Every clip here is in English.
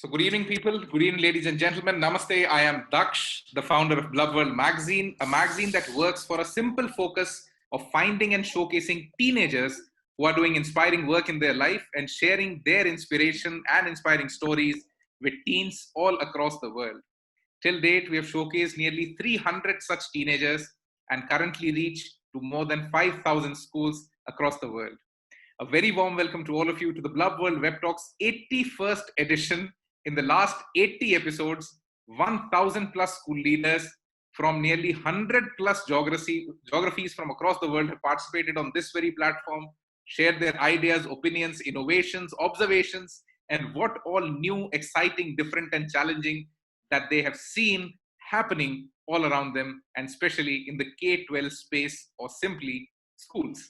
So good evening, people. Good evening, ladies and gentlemen. Namaste. I am Daksh, the founder of Blood World Magazine, a magazine that works for a simple focus of finding and showcasing teenagers who are doing inspiring work in their life and sharing their inspiration and inspiring stories with teens all across the world. Till date, we have showcased nearly 300 such teenagers and currently reach to more than 5,000 schools across the world. A very warm welcome to all of you to the Blub World Web Talks 81st edition. In the last 80 episodes, 1,000 plus school leaders from nearly 100 plus geographies from across the world have participated on this very platform, shared their ideas, opinions, innovations, observations, and what all new, exciting, different, and challenging that they have seen happening all around them, and especially in the K-12 space or simply schools.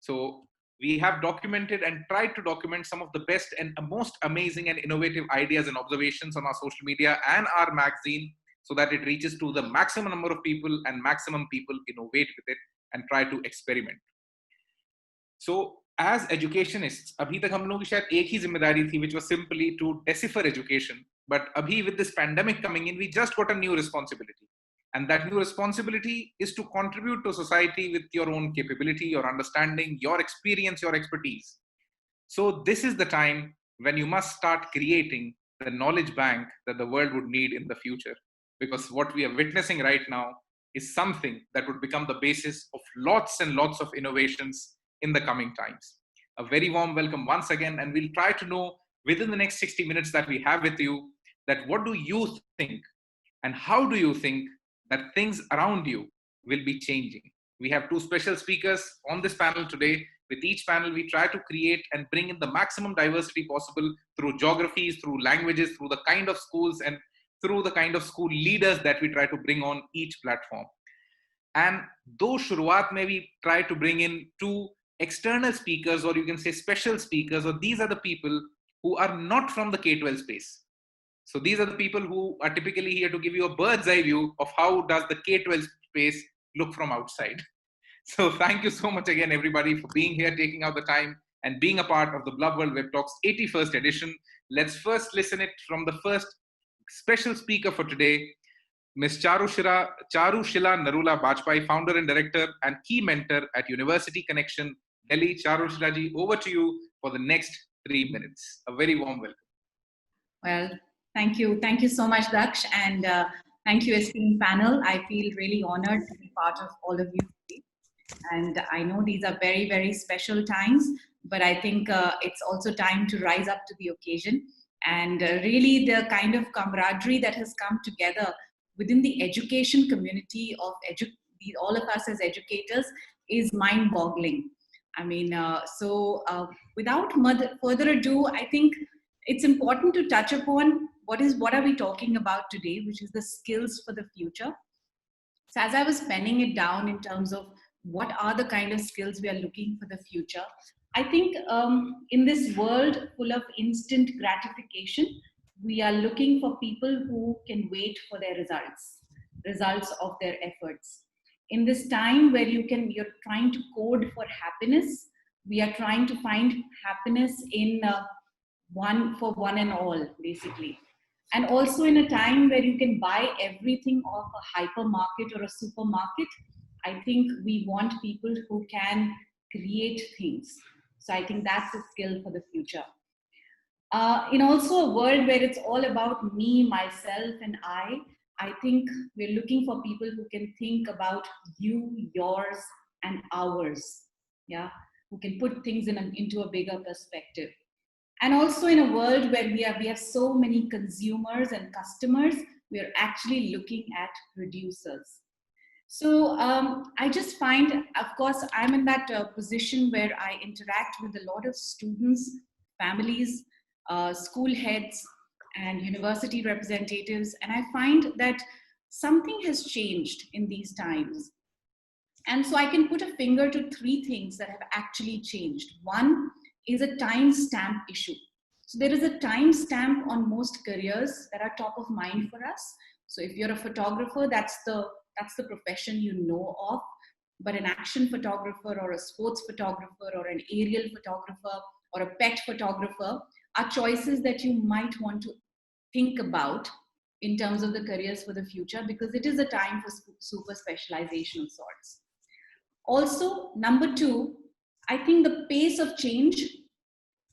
So we have documented and tried to document some of the best and most amazing and innovative ideas and observations on our social media and our magazine so that it reaches to the maximum number of people and maximum people innovate with it and try to experiment. So as educationists, अभी तक हम लोग की शायद एक ही जिम्मेदारी थी, which was simply to decipher education. But अभी with this pandemic coming in, we just got a new responsibility. And that new responsibility is to contribute to society with your own capability, your understanding, your experience, your expertise. So this is the time when you must start creating the knowledge bank that the world would need in the future. Because what we are witnessing right now is something that would become the basis of lots and lots of innovations in the coming times. A very warm welcome once again, and we'll try to know within the next 60 minutes that we have with you that what do you think and how do you think that things around you will be changing. We have two special speakers on this panel today. With each panel, we try to create and bring in the maximum diversity possible through geographies, through languages, through the kind of schools, and through the kind of school leaders that we try to bring on each platform. And though Shuruat may we try to bring in two external speakers, or you can say special speakers, or these are the people who are not from the K-12 space. So these are the people who are typically here to give you a bird's eye view of how does the K-12 space look from outside. So thank you so much again, everybody, for being here, taking out the time and being a part of the Blub World Web Talks 81st edition. Let's first listen it from the first special speaker for today, Ms. Charushila Narula Bajpai, founder and director and key mentor at University Connection, Delhi. Charushila ji, over to you for the next 3 minutes. A very warm welcome. Well, thank you. Thank you so much, Daksh. And thank you, esteemed panel. I feel really honored to be part of all of you today. And I know these are very, very special times, but I think it's also time to rise up to the occasion. And really the kind of camaraderie that has come together within the education community of all of us as educators is mind-boggling. I mean, without further ado, I think it's important to touch upon what are we talking about today, which is the skills for the future. So as I was penning it down in terms of what are the kind of skills we are looking for the future, I think in this world full of instant gratification, we are looking for people who can wait for their results of their efforts. In this time where you're trying to code for happiness, we are trying to find happiness in one and all, basically. And also in a time where you can buy everything off a hypermarket or a supermarket, I think we want people who can create things. So I think that's a skill for the future. In also a world where it's all about me, myself, and I think we're looking for people who can think about you, yours, and ours. Yeah, who can put things into a bigger perspective. And also in a world where we have so many consumers and customers, we are actually looking at producers. So I just find, of course, I'm in that position where I interact with a lot of students, families, school heads, and university representatives. And I find that something has changed in these times. And so I can put a finger to three things that have actually changed. One is a time stamp issue. So there is a time stamp on most careers that are top of mind for us. So if you're a photographer, that's the profession you know of. But an action photographer or a sports photographer or an aerial photographer or a pet photographer are choices that you might want to think about in terms of the careers for the future, because it is a time for super specialization of sorts. Also, number two, I think the pace of change,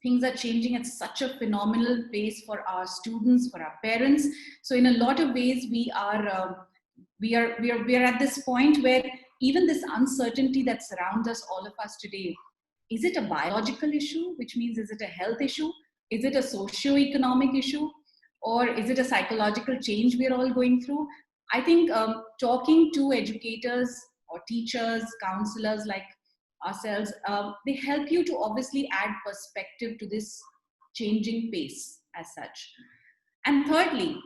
things are changing at such a phenomenal pace for our students, for our parents. So in a lot of ways, we are at this point where even this uncertainty that surrounds us, all of us today, is it a biological issue, which means is it a health issue? Is it a socio-economic issue? Or is it a psychological change we're all going through? I think talking to educators or teachers, counselors like ourselves, they help you to obviously add perspective to this changing pace as such. And thirdly,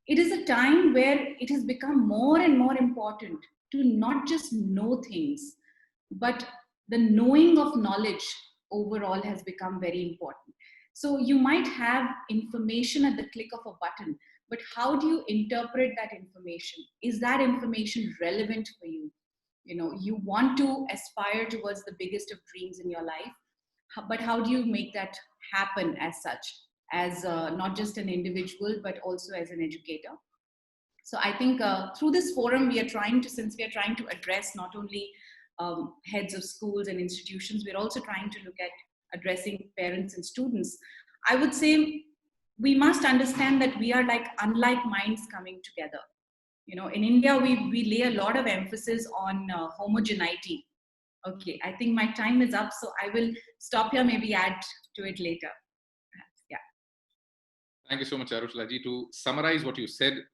it is a time where it has become more and more important to not just know things, but the knowing of knowledge overall has become very important. So you might have information at the click of a button, but how do you interpret that information? Is that information relevant for you? You know, you want to aspire towards the biggest of dreams in your life, but how do you make that happen as such, as not just an individual, but also as an educator? So I think through this forum, we are trying to, since we are trying to address not only heads of schools and institutions, we're also trying to look at addressing parents and students. I would say we must understand that we are like unlike minds coming together. You know, in India, we lay a lot of emphasis on homogeneity. Okay, I think my time is up, so I will stop here, maybe add to it later. Yeah. Thank you so much, Charushala ji. To summarize what you said,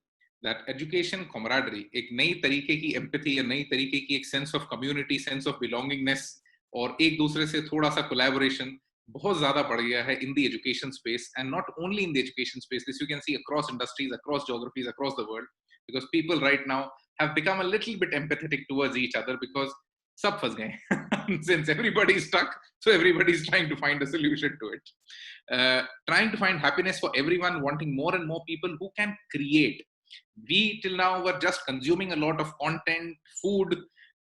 that education camaraderie, एक नई तरीके की empathy या नई तरीके की एक sense of community, sense of belongingness और एक दूसरे से थोड़ा सा collaboration बहुत ज़्यादा बढ़ गया है in the education space, and not only in the education space. This you can see across industries, across geographies, across the world, because people right now have become a little bit empathetic towards each other because सब फंस गए. Since everybody is stuck, so everybody is trying to find a solution to it. Trying to find happiness for everyone, wanting more and more people who can create. We till now were just consuming a lot of content, food,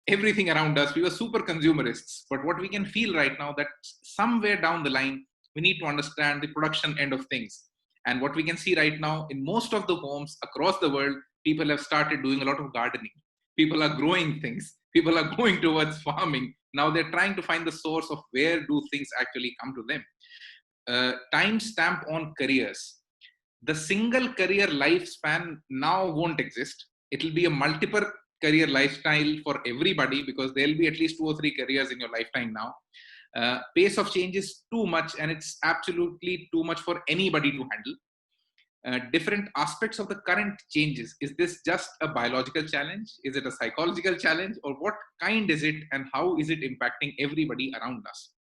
everything around us. We were super consumerists. But what we can feel right now, that somewhere down the line, we need to understand the production end of things. And what we can see right now in most of the homes across the world, people have started doing a lot of gardening. People are growing things. People are going towards farming. Now they're trying to find the source of where do things actually come to them. Time stamp on careers. The single career lifespan now won't exist. It will be a multiple career lifestyle for everybody, because there'll be at least 2 or 3 careers in your lifetime now. Pace of change is too much, and it's absolutely too much for anybody to handle. Different aspects of the current changes. Is this just a biological challenge? Is it a psychological challenge? Or what kind is it, and how is it impacting everybody around us?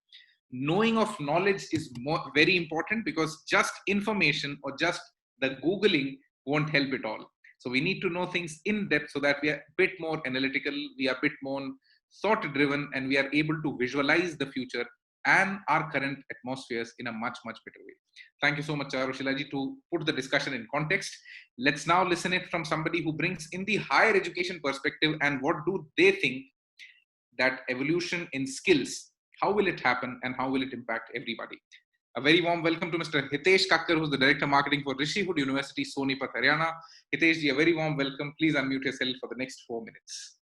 Knowing of knowledge is very important, because just information or just the Googling won't help it all. So we need to know things in depth so that we are a bit more analytical, we are a bit more thought driven, and we are able to visualize the future and our current atmospheres in a much, much better way. Thank you so much, Charushala ji, to put the discussion in context. Let's now listen it from somebody who brings in the higher education perspective, and what do they think that evolution in skills, how will it happen and how will it impact everybody? A very warm welcome to Mr. Hitesh Kakkar, who's the Director Marketing for Rishihood University, Sonipat, Haryana. Hitesh ji, a very warm welcome. Please unmute yourself for the next 4 minutes.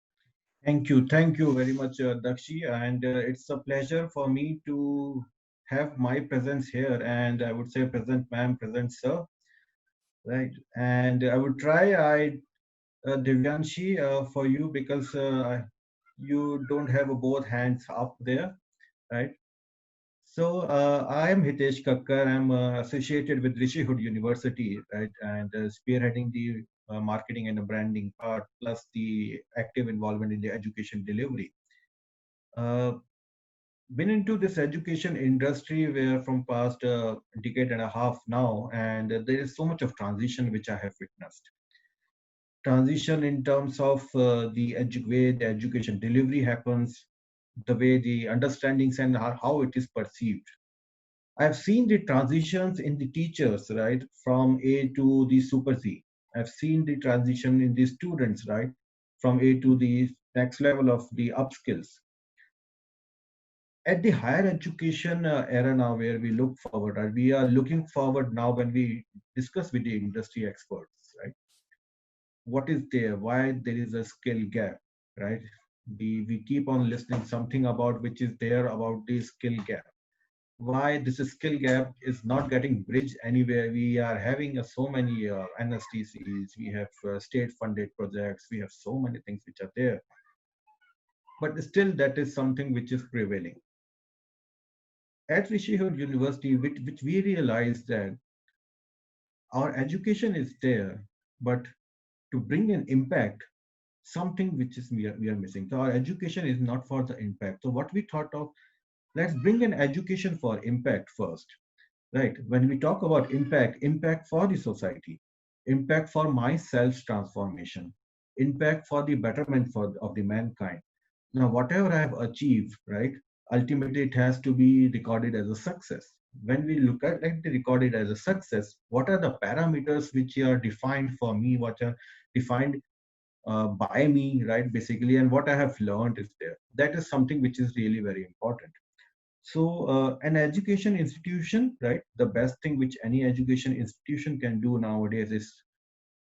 Thank you very much, Dakshi, and it's a pleasure for me to have my presence here, and I would say present ma'am, present sir, right? And I would try, Divyanshi, for you, because you don't have both hands up there, right? So I am Hitesh Kakkar. I'm associated with Rishihood University, right, and spearheading the marketing and the branding part, plus the active involvement in the education delivery. Been into this education industry where from past decade and a half now, and there is so much of transition which I have witnessed. Transition in terms of the way the education delivery happens, the way the understandings and how it is perceived. I've seen the transitions in the teachers, right, from A to the Super Z. I've seen the transition in the students, right, from A to the next level of the upskills. at the higher education era now, where we look forward, right? We are looking forward now when we discuss with the industry experts, right? What is there? Why there is a skill gap, right? We keep on listening something about which is there about the skill gap. Why this skill gap is not getting bridged anywhere? We are having so many NSTCs, we have state funded projects, we have so many things which are there, but still that is something which is prevailing. At Rishihor University, which we realized that our education is there, but to bring an impact, something which is we are missing. So our education is not for the impact. So what we thought of, let's bring an education for impact first, right? When we talk about impact, impact for the society, impact for my self transformation, impact for the betterment of the mankind. Now, whatever I have achieved, right, ultimately it has to be recorded as a success. When we look at the recorded as a success, what are the parameters which are defined for me, what are defined by me, right, basically, and what I have learned is there. That is something which is really very important. So, an education institution, right, the best thing which any education institution can do nowadays is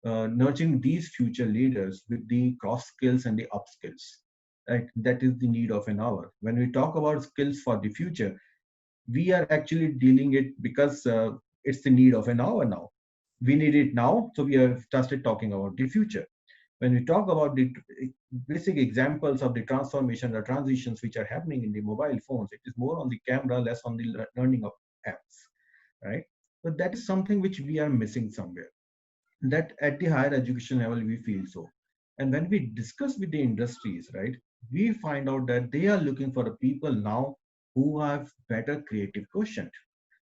nurturing these future leaders with the cross skills and the up skills. Right, that is the need of an hour. When we talk about skills for the future, we are actually dealing it because it's the need of an hour now. We need it now, so we have started talking about the future. When we talk about the basic examples of the transformation, the transitions which are happening in the mobile phones, it is more on the camera, less on the learning of apps, right? But that is something which we are missing somewhere. That at the higher education level we feel so. And when we discuss with the industries, right, we find out that they are looking for the people now who have better creative quotient,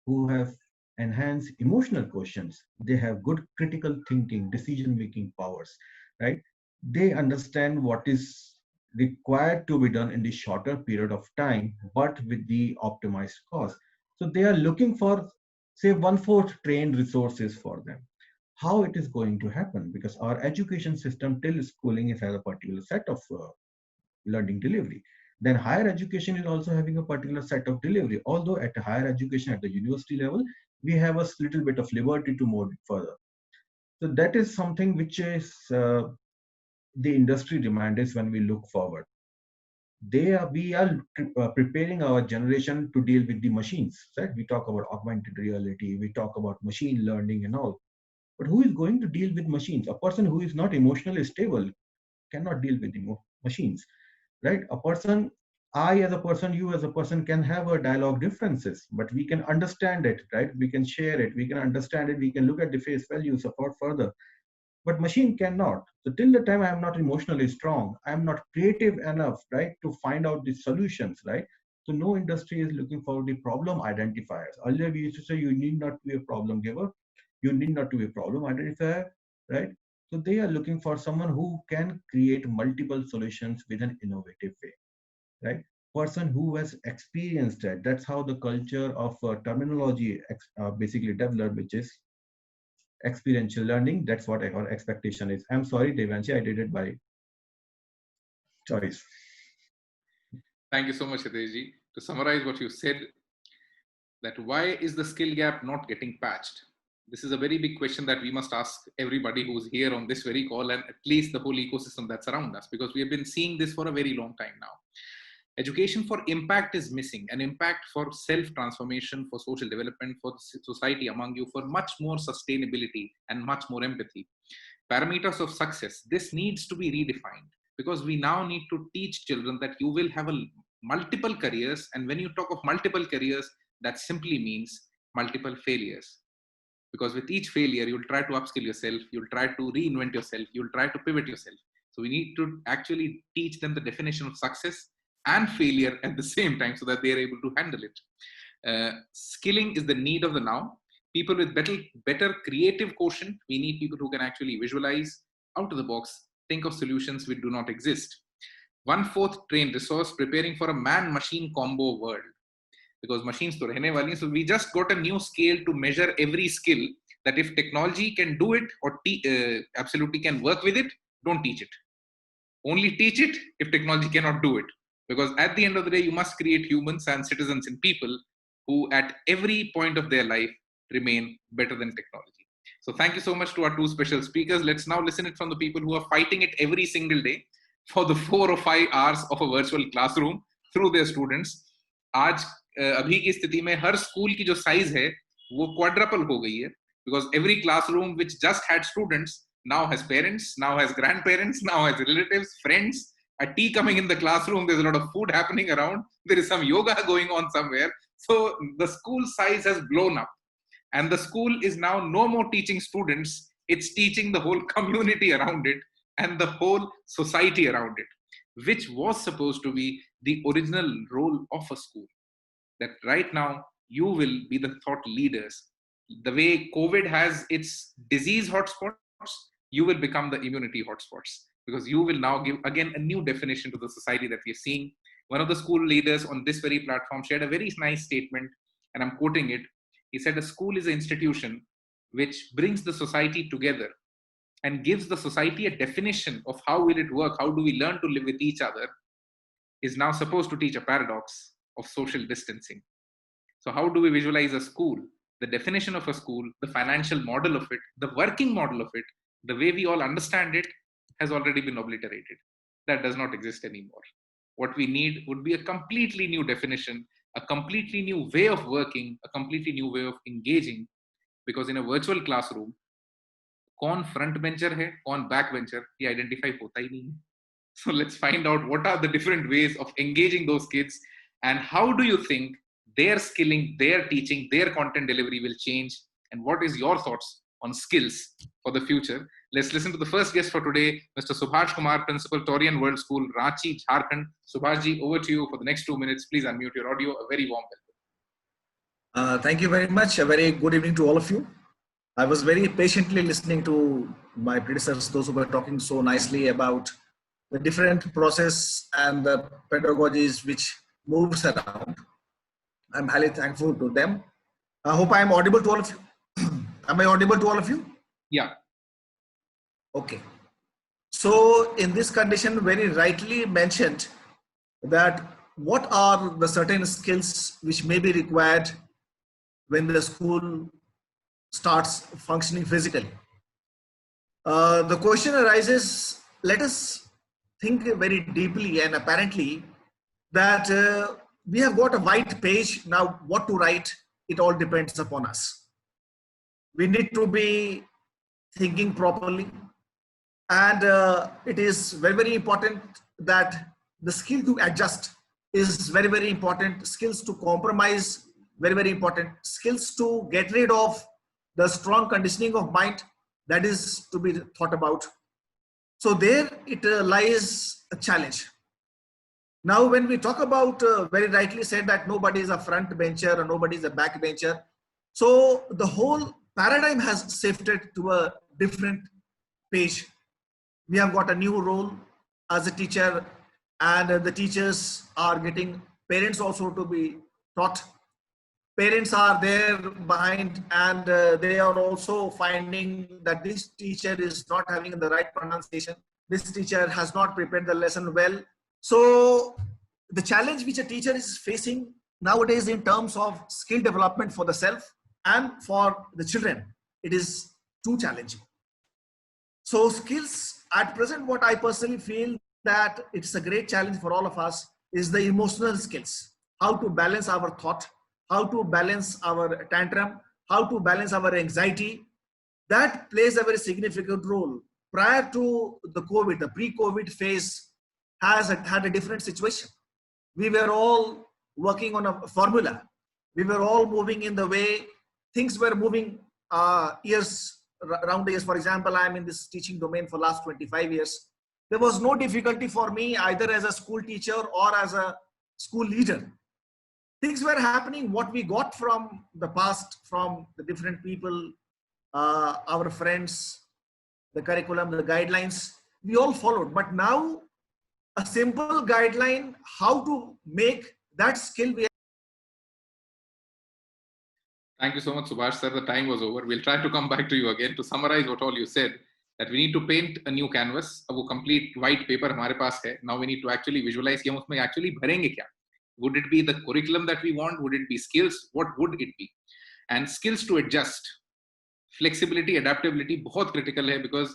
who have enhanced emotional quotients, they have good critical thinking, decision making powers, right? They understand what is required to be done in the shorter period of time but with the optimized cost. So they are looking for, say, one-fourth trained resources for them. How it is going to happen? Because our education system till schooling is has a particular set of learning delivery. Then higher education is also having a particular set of delivery. Although at higher education at the university level, we have a little bit of liberty to move it further. So that is something which is the industry demand is when we look forward. We are preparing our generation to deal with the machines. Right? We talk about augmented reality, we talk about machine learning and all. But who is going to deal with machines? A person who is not emotionally stable cannot deal with the machines, right? A person, I as a person, you as a person can have a dialogue differences, but we can understand it, right? We can share it, we can understand it, we can look at the face value, support further. But machine cannot. So till the time I am not emotionally strong, I am not creative enough, right, to find out the solutions, right? So no industry is looking for the problem identifiers. Earlier we used to say you need not be a problem giver, you need not to be a problem identifier, right? So they are looking for someone who can create multiple solutions with an innovative way, right? Person who has experienced that. That's how the culture of terminology basically developed, which is experiential learning. That's what our expectation is. I'm sorry, Devanshi, I did it by choice. Thank you so much, Hitesh. To summarize what you said, that why is the skill gap not getting patched? This is a very big question that we must ask everybody who's here on this very call, and at least the whole ecosystem that's around us, because we have been seeing this for a very long time now. Education for impact is missing, an impact for self-transformation, for social development, for society among you, for much more sustainability and much more empathy. Parameters of success, this needs to be redefined, because we now need to teach children that you will have multiple careers, and when you talk of multiple careers, that simply means multiple failures. Because with each failure, you'll try to upskill yourself, you'll try to reinvent yourself, you'll try to pivot yourself. So we need to actually teach them the definition of success and failure at the same time so that they're able to handle it. Skilling is the need of the now. People with better creative quotient, we need people who can actually visualize out of the box, think of solutions which do not exist. One-fourth trained resource preparing for a man-machine combo world. Because machines to rehne wali. So we just got a new scale to measure every skill, that if technology can do it or absolutely can work with it, don't teach it. Only teach it if technology cannot do it. Because at the end of the day, you must create humans and citizens and people who at every point of their life remain better than technology. So thank you so much to our two special speakers. Let's now listen it from the people who are fighting it every single day for the 4 or 5 hours of a virtual classroom through their students. आज अभी की स्थिति में हर school की जो size है वो quadruple हो गई है, because every classroom which just had students now has parents, now has grandparents, now has relatives, friends, a tea coming in the classroom, there's a lot of food happening around, there is some yoga going on somewhere. So the school size has blown up, and the school is now no more teaching students, it's teaching the whole community around it and the whole society around it, which was supposed to be the original role of a school. That right now you will be the thought leaders. The way COVID has its disease hotspots, you will become the immunity hotspots, because you will now give again a new definition to the society that we are seeing. One of the school leaders on this very platform shared a very nice statement, and I'm quoting it. He said, a school is an institution which brings the society together and gives the society a definition of how will it work, how do we learn to live with each other, is now supposed to teach a paradox of social distancing. So how do we visualize a school? The definition of a school, the financial model of it, the working model of it, the way we all understand it has already been obliterated. That does not exist anymore. What we need would be a completely new definition, a completely new way of working, a completely new way of engaging, because in a virtual classroom, कौन front bencher है, कौन back bencher, ये identify होता ही नहीं है. So let's find out what are the different ways of engaging those kids, and how do you think their skilling, their teaching, their content delivery will change, and what is your thoughts on skills for the future? Let's listen to the first guest for today, Mr. Subhash Kumar, Principal, Torian World School, Ranchi, Jharkhand. Subhash ji, over to you for the next 2 minutes. Please unmute your audio. A very warm welcome. Thank you very much. A very good evening to all of you. I was very patiently listening to my predecessors, those who were talking so nicely about the different process and the pedagogies which moves around. I'm highly thankful to them. I hope I am audible to all of you. Am I audible to all of you? Yeah. Okay. So in this condition, very rightly mentioned that what are the certain skills which may be required when the school starts functioning physically. The question arises, let us think very deeply and apparently that we have got a white page. Now what to write, it all depends upon us. We need to be thinking properly, and it is very, very important that the skill to adjust is very, very important. Skills to compromise, very, very important. Skills to get rid of the strong conditioning of mind, that is to be thought about. So there it lies a challenge. Now when we talk about, very rightly said that nobody is a front bencher or nobody is a back bencher. So the whole paradigm has shifted to a different page. We have got a new role as a teacher, and the teachers are getting parents also to be taught. Parents are there behind, and they are also finding that this teacher is not having the right pronunciation. This teacher has not prepared the lesson well. So the challenge which a teacher is facing nowadays in terms of skill development for the self and for the children, it is too challenging. So skills at present, what I personally feel that it's a great challenge for all of us is the emotional skills. How to balance our thought, how to balance our tantrum, how to balance our anxiety. That plays a very significant role. Prior to the COVID, the pre-COVID phase had a different situation. We were all working on a formula. We were all moving in the way things were moving around the years. For example, I'm in this teaching domain for last 25 years. There was no difficulty for me either as a school teacher or as a school leader. Things were happening, what we got from the past, from the different people, our friends, the curriculum, the guidelines, we all followed. But now a simple guideline, how to make that skill. Thank you so much, Subhash sir. The time was over. We'll try to come back to you again to summarize what all you said. that we need to paint a new canvas. अब वो complete white paper हमारे पास है. Now we need to actually visualize कि हम उसमें actually भरेंगे क्या. Would it be the curriculum that we want? Would it be skills? What would it be? And skills to adjust. Flexibility, adaptability बहुत critical है, because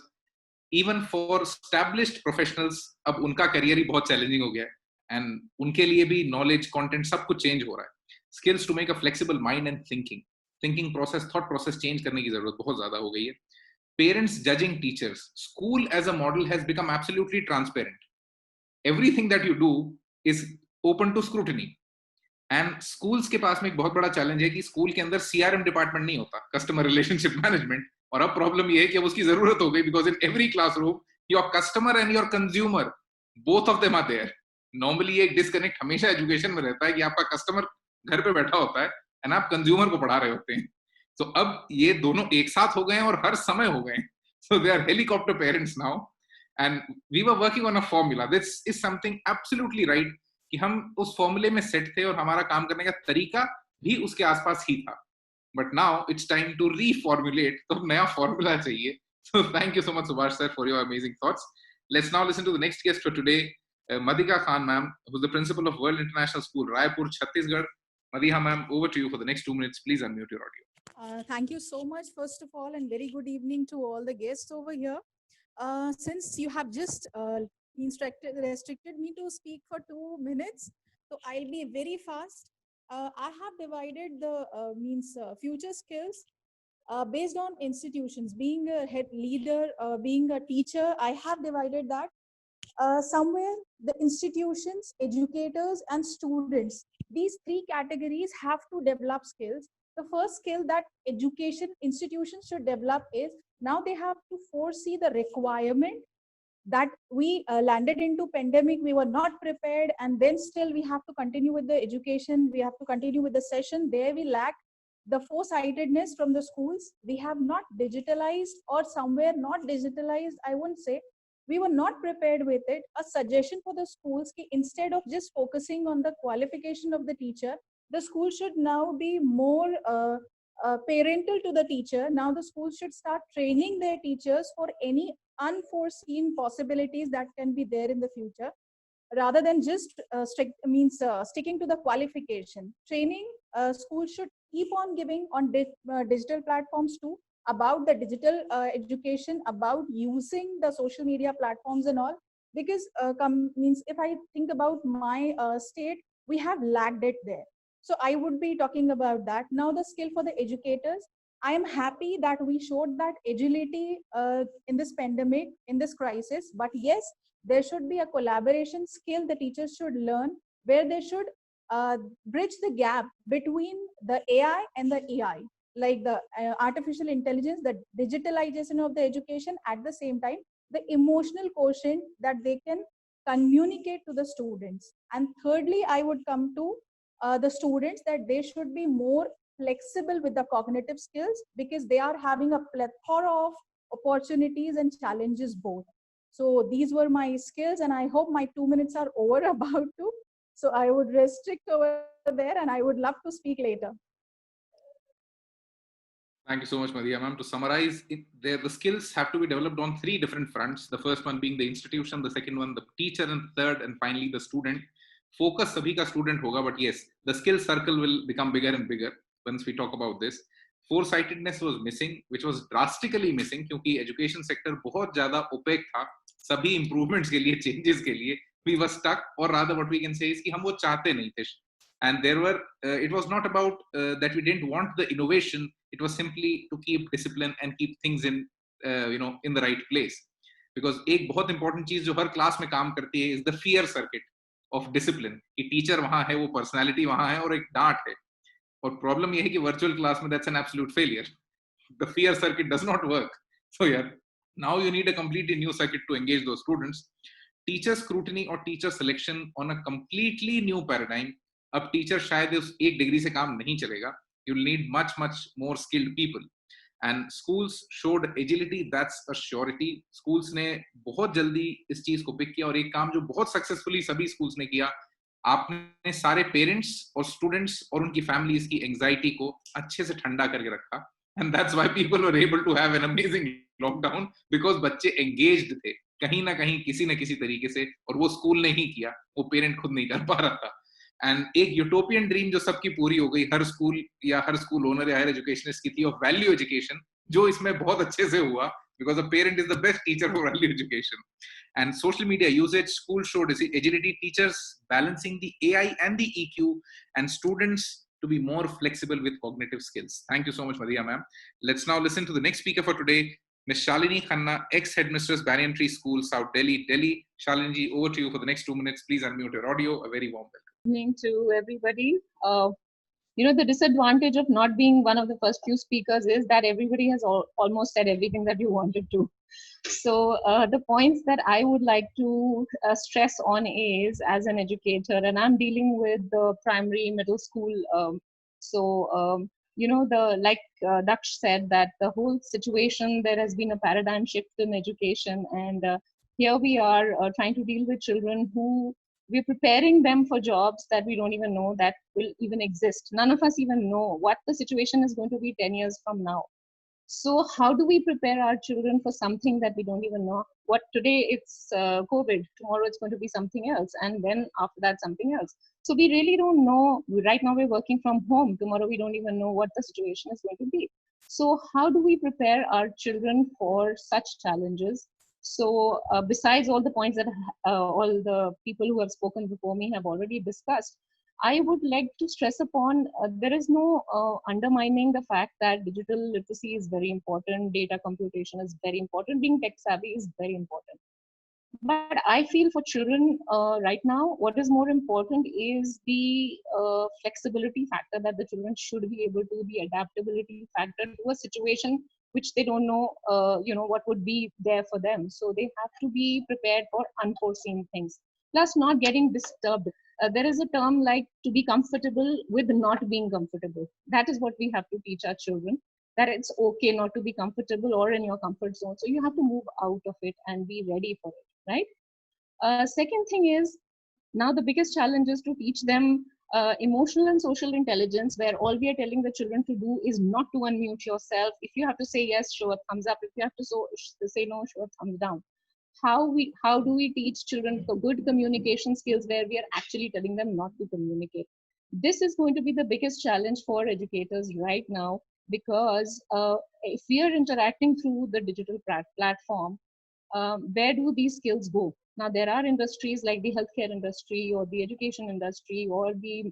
even for established professionals अब उनका career ही बहुत challenging हो गया है, and उनके लिए भी knowledge, content सब कुछ change हो रहा है. Skills to make a flexible mind and thinking process, thought process change करने की जरूरत बहुत ज्यादा हो गई है. Parents judging teachers. School as a model has become absolutely transparent. Everything that you do is open to scrutiny. And schools के पास में एक बहुत बड़ा challenge है कि स्कूल के अंदर CRM डिपार्टमेंट नहीं होता, customer relationship management. और अब प्रॉब्लम ये है कि अब उसकी जरूरत हो गई, because in every classroom your customer and your consumer, both of them are there. Normally एक disconnect हमेशा एजुकेशन में रहता है कि आपका कस्टमर घर पे बैठा होता है and आप कंज्यूमर को पढ़ा रहे होते हैं. So अब ये दोनों एक साथ हो गए हैं और हर समय हो गए हैं. So they are helicopter parents now, and we were working on a formula. This is something absolutely right कि हम उस फॉर्मूले में सेट थे और हमारा काम करने का तरीका भी उसके आसपास ही था. But now it's time to reformulate. तो नया फॉर्मूला चाहिए. So thank you so much, Subhash sir, for your amazing thoughts. Let's now listen to the next guest for today, Madhika Khan ma'am, who's the principal of World International School, Raipur, Chhattisgarh. Madhika ma'am, over to you for the next 2 minutes. Please unmute your audio. Thank you so much, first of all, and very good evening to all the guests over here. Since you have just restricted me to speak for 2 minutes, so I'll be very fast. I have divided the future skills based on institutions. Being a head leader, being a teacher, I have divided that. Somewhere the institutions, educators, and students, these 3 categories have to develop skills. The first skill that education institutions should develop is, now they have to foresee the requirement that we landed into pandemic, we were not prepared, and then still we have to continue with the education, we have to continue with the session. There we lack the foresightedness from the schools. We have not digitalized, or somewhere not digitalized, I won't say. We were not prepared with it. A suggestion for the schools, instead of just focusing on the qualification of the teacher, the school should now be more parental to the teacher. Now the school should start training their teachers for any unforeseen possibilities that can be there in the future, rather than just sticking to the qualification. Training, schools should keep on giving on digital platforms too, about the digital education, about using the social media platforms and all. Because if I think about my state, we have lagged it there. So I would be talking about that. Now the skill for the educators, I am happy that we showed that agility in this pandemic, in this crisis. But yes, there should be a collaboration skill the teachers should learn, where they should bridge the gap between the AI and the EI, like the artificial intelligence, the digitalization of the education, at the same time, the emotional quotient that they can communicate to the students. And thirdly, I would come to the students, that they should be more flexible with the cognitive skills, because they are having a plethora of opportunities and challenges both. So these were my skills, and I hope my 2 minutes are over about to. So I would restrict over there, and I would love to speak later. Thank you so much, Madhya ma'am. To summarize, the skills have to be developed on 3 different fronts. The first one being the institution, the second one the teacher, and third and finally the student. Focus sabhi ka student hoga, but yes, the skill circle will become bigger and bigger once we talk about this. Foresightedness was missing, which was drastically missing, क्योंकि education sector बहुत ज़्यादा opaque था सभी improvements के लिए, changes के लिए. We were stuck, or rather what we can say is कि हम वो चाहते नहीं थे. And there were, it was not about that we didn't want the innovation. It was simply to keep discipline and keep things in, in the right place. Because एक बहुत important चीज जो हर class में काम करती है is the fear circuit of discipline. कि teacher वहाँ है, वो personality वहाँ है, और एक डांट है. और problem ये है कि virtual class में that's an absolute failure. The fear circuit does not work. So yeah, now you need a completely new circuit to engage those students. Teacher scrutiny or teacher selection on a completely new paradigm. अब teacher शायद उस 1 degree से काम नहीं चलेगा. You will need much more skilled people. And schools showed agility. That's a surety. Schools ने बहुत जल्दी इस चीज को पिक किया, और एक काम जो बहुत सक्सेसफुली सभी schools ने किया, आपने सारे पेरेंट्स और स्टूडेंट्स और उनकी फैमिलीज की एंजाइटी को अच्छे से ठंडा करके रखा. And that's why people were able to have an amazing lockdown, because बच्चे एंगेज्ड थे कहीं ना कहीं किसी न किसी तरीके से, और वो स्कूल ने ही किया, वो पेरेंट खुद नहीं कर पा रहा था। एंड एक यूटोपियन ड्रीम जो सबकी पूरी हो गई, हर स्कूल या हर स्कूल ओनर या हायर एजुकेशनिस्ट की थी, ऑफ वैल्यू एजुकेशन, जो इसमें बहुत अच्छे से हुआ, because a parent is the best teacher for value education. And social media usage, school showed agility, teachers balancing the AI and the EQ, and students to be more flexible with cognitive skills. Thank you so much, Madhya ma'am. Let's now listen to the next speaker for today, Ms. Shalini Khanna, ex-headmistress, Banyan Tree School, South Delhi, Delhi. Shalini ji, over to you for the next 2 minutes. Please unmute your audio. A very warm welcome. Good evening to everybody. The disadvantage of not being one of the first few speakers is that everybody has almost said everything that you wanted to. So the points that I would like to stress on is, as an educator, and I'm dealing with the primary, middle school. Daksh said, that the whole situation, there has been a paradigm shift in education, and here we are trying to deal with children who we're preparing them for jobs that we don't even know that will even exist. None of us even know what the situation is going to be 10 years from now. So how do we prepare our children for something that we don't even know? What today it's COVID, tomorrow it's going to be something else, and then after that something else. So we really don't know. Right now we're working from home. Tomorrow we don't even know what the situation is going to be. So how do we prepare our children for such challenges? So besides all the points that all the people who have spoken before me have already discussed, I would like to stress upon there is no undermining the fact that digital literacy is very important, data computation is very important, being tech savvy is very important. But I feel for children right now, what is more important is the flexibility factor, that the children should be able to, the adaptability factor to a situation which they don't know, what would be there for them. So they have to be prepared for unforeseen things. Plus, not getting disturbed. There is a term like to be comfortable with not being comfortable. That is what we have to teach our children, that it's okay not to be comfortable or in your comfort zone. So you have to move out of it and be ready for it, right? Second thing is, now the biggest challenge is to teach them emotional and social intelligence, where all we are telling the children to do is not to unmute yourself. If you have to say yes, show a thumbs up. If you have to say no, show a thumbs down. How do we teach children good communication skills where we are actually telling them not to communicate? This is going to be the biggest challenge for educators right now, because if we are interacting through the digital platform, where do these skills go? Now, there are industries like the healthcare industry or the education industry or the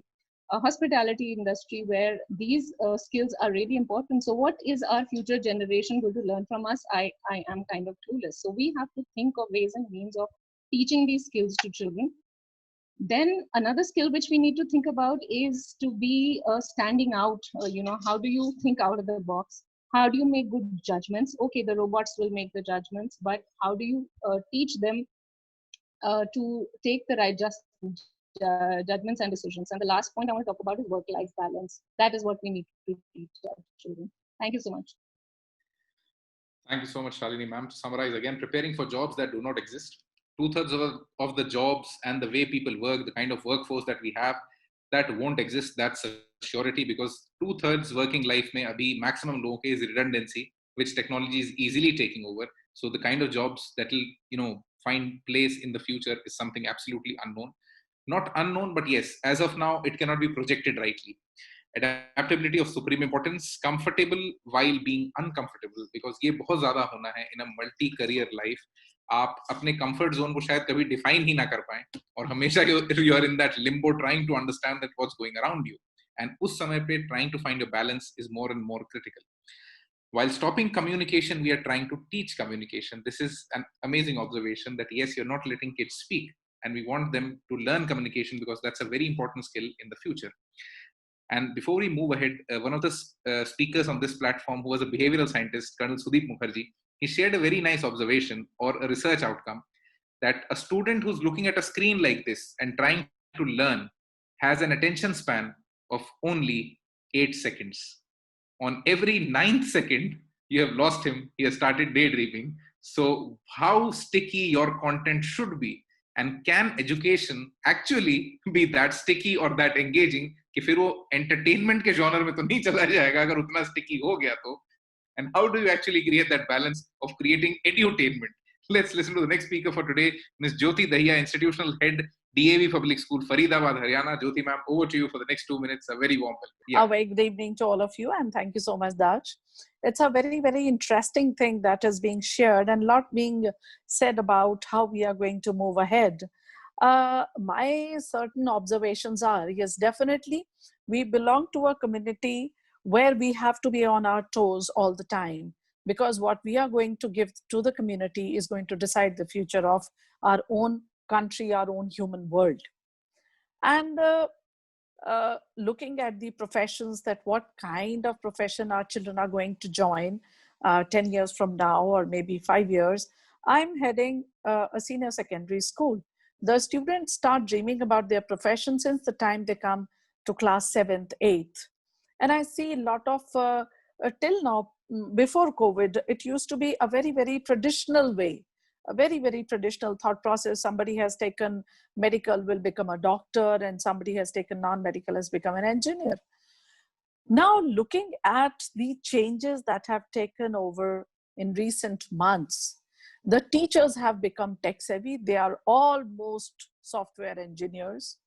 hospitality industry where these skills are really important. So what is our future generation going to learn from us? I am kind of clueless. So we have to think of ways and means of teaching these skills to children. Then another skill which we need to think about is to be standing out. How do you think out of the box? How do you make good judgments? Okay, the robots will make the judgments, but how do you teach them to take the right judgments and decisions? And the last point I want to talk about is work-life balance. That is what we need to teach our children. Thank you so much. Thank you so much, Shalini ma'am. To summarize again, preparing for jobs that do not exist. 2/3 of the jobs and the way people work, the kind of workforce that we have, that won't exist. That's a surety, because 2/3 working life may be maximum low case redundancy, which technology is easily taking over. So the kind of jobs that will, find place in the future is something absolutely unknown. Not unknown, but yes, as of now, it cannot be projected rightly. Adaptability of supreme importance, comfortable while being uncomfortable, because ये बहुत ज़्यादा होना है in a multi-career life. आप अपने comfort zone को शायद कभी define ही ना कर पाएं, और हमेशा you are in that limbo trying to understand that what's going around you. And उस समय पे trying to find a balance is more and more critical. While stopping communication, we are trying to teach communication. This is an amazing observation that yes, you're not letting kids speak, and we want them to learn communication because that's a very important skill in the future. And before we move ahead, one of the speakers on this platform, who was a behavioral scientist, Colonel Sudeep Mukherjee, he shared a very nice observation or a research outcome, that a student who's looking at a screen like this and trying to learn has an attention span of only 8 seconds. On every 9th second, you have lost him. He has started daydreaming. So how sticky your content should be, and can education actually be that sticky or that engaging कि फिर वो entertainment के genre में तो नहीं चला जाएगा अगर उतना sticky हो गया तो. And how do you actually create that balance of creating edutainment? Let's listen to the next speaker for today, Ms. Jyoti Dahiya, Institutional Head, DAV Public School, Faridabad, Haryana. Jyoti ma'am, over to you for the next 2 minutes. A very warm welcome. Yeah. A very good evening to all of you, and thank you so much, Daksh. It's a very, very interesting thing that is being shared and a lot being said about how we are going to move ahead. My certain observations are, yes, definitely, we belong to a community where we have to be on our toes all the time, because what we are going to give to the community is going to decide the future of our own country, our own human world. And looking at the professions, that what kind of profession our children are going to join 10 years from now, or maybe 5 years. I'm heading a senior secondary school. The students start dreaming about their profession since the time they come to class 7th, 8th. And I see a lot of, till now, before COVID, it used to be a very, very traditional way, a very, very traditional thought process. Somebody has taken medical, will become a doctor, and somebody has taken non-medical, has become an engineer. Now, looking at the changes that have taken over in recent months, the teachers have become tech savvy. They are almost software engineers.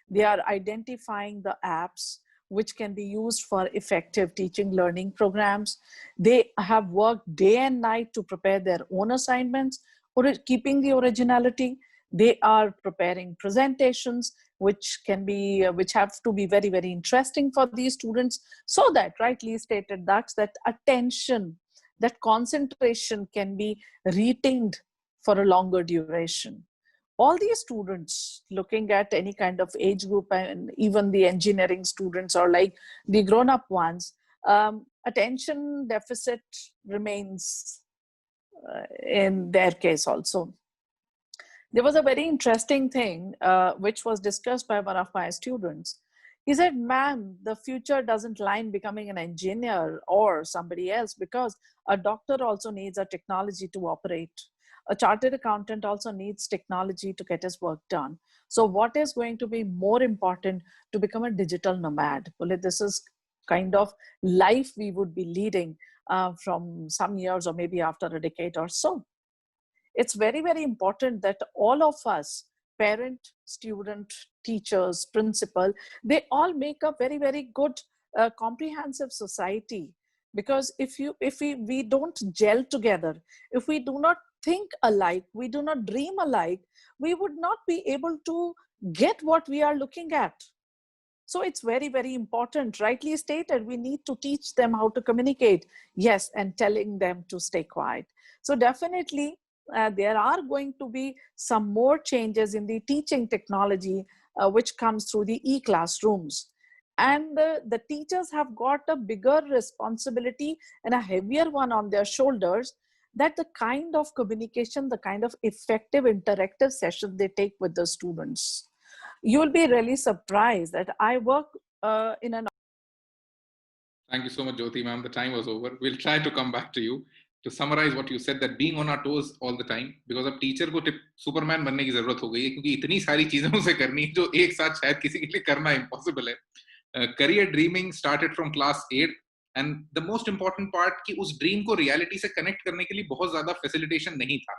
They are identifying the apps which can be used for effective teaching learning programs. They have worked day and night to prepare their own assignments, or keeping the originality. They are preparing presentations which can be, which have to be very, very interesting for these students, so that, rightly stated, that attention, that concentration can be retained for a longer duration. All these students, looking at any kind of age group, and even the engineering students or like the grown-up ones, attention deficit remains in their case also. There was a very interesting thing which was discussed by one of my students. He said, ma'am, the future doesn't lie in becoming an engineer or somebody else, because a doctor also needs a technology to operate. A chartered accountant also needs technology to get his work done. So what is going to be more important to become a digital nomad? Well, this is kind of life we would be leading from some years, or maybe after a decade or so. It's very, very important that all of us, parent, student, teachers, principal, they all make a very, very good comprehensive society. Because if we don't gel together, if we do not think alike, we do not dream alike, we would not be able to get what we are looking at. So it's very, very important. Rightly stated, we need to teach them how to communicate. Yes, and telling them to stay quiet. So definitely, there are going to be some more changes in the teaching technology, which comes through the e-classrooms. And the teachers have got a bigger responsibility and a heavier one on their shoulders, that the kind of communication, the kind of effective interactive sessions they take with the students. You will be really surprised that I work in an... Thank you so much, Jyoti ma'am. The time was over. We'll try to come back to you. To summarize what you said, that being on our toes all the time, because अब teacher को Superman बनने की जरूरत हो गई है, क्योंकि इतनी सारी चीजें उसे करनी है जो एक साथ शायद किसी के लिए करना impossible है. Career dreaming started from class 8, and the most important part कि उस dream को reality से connect करने के लिए बहुत ज़्यादा facilitation नहीं था,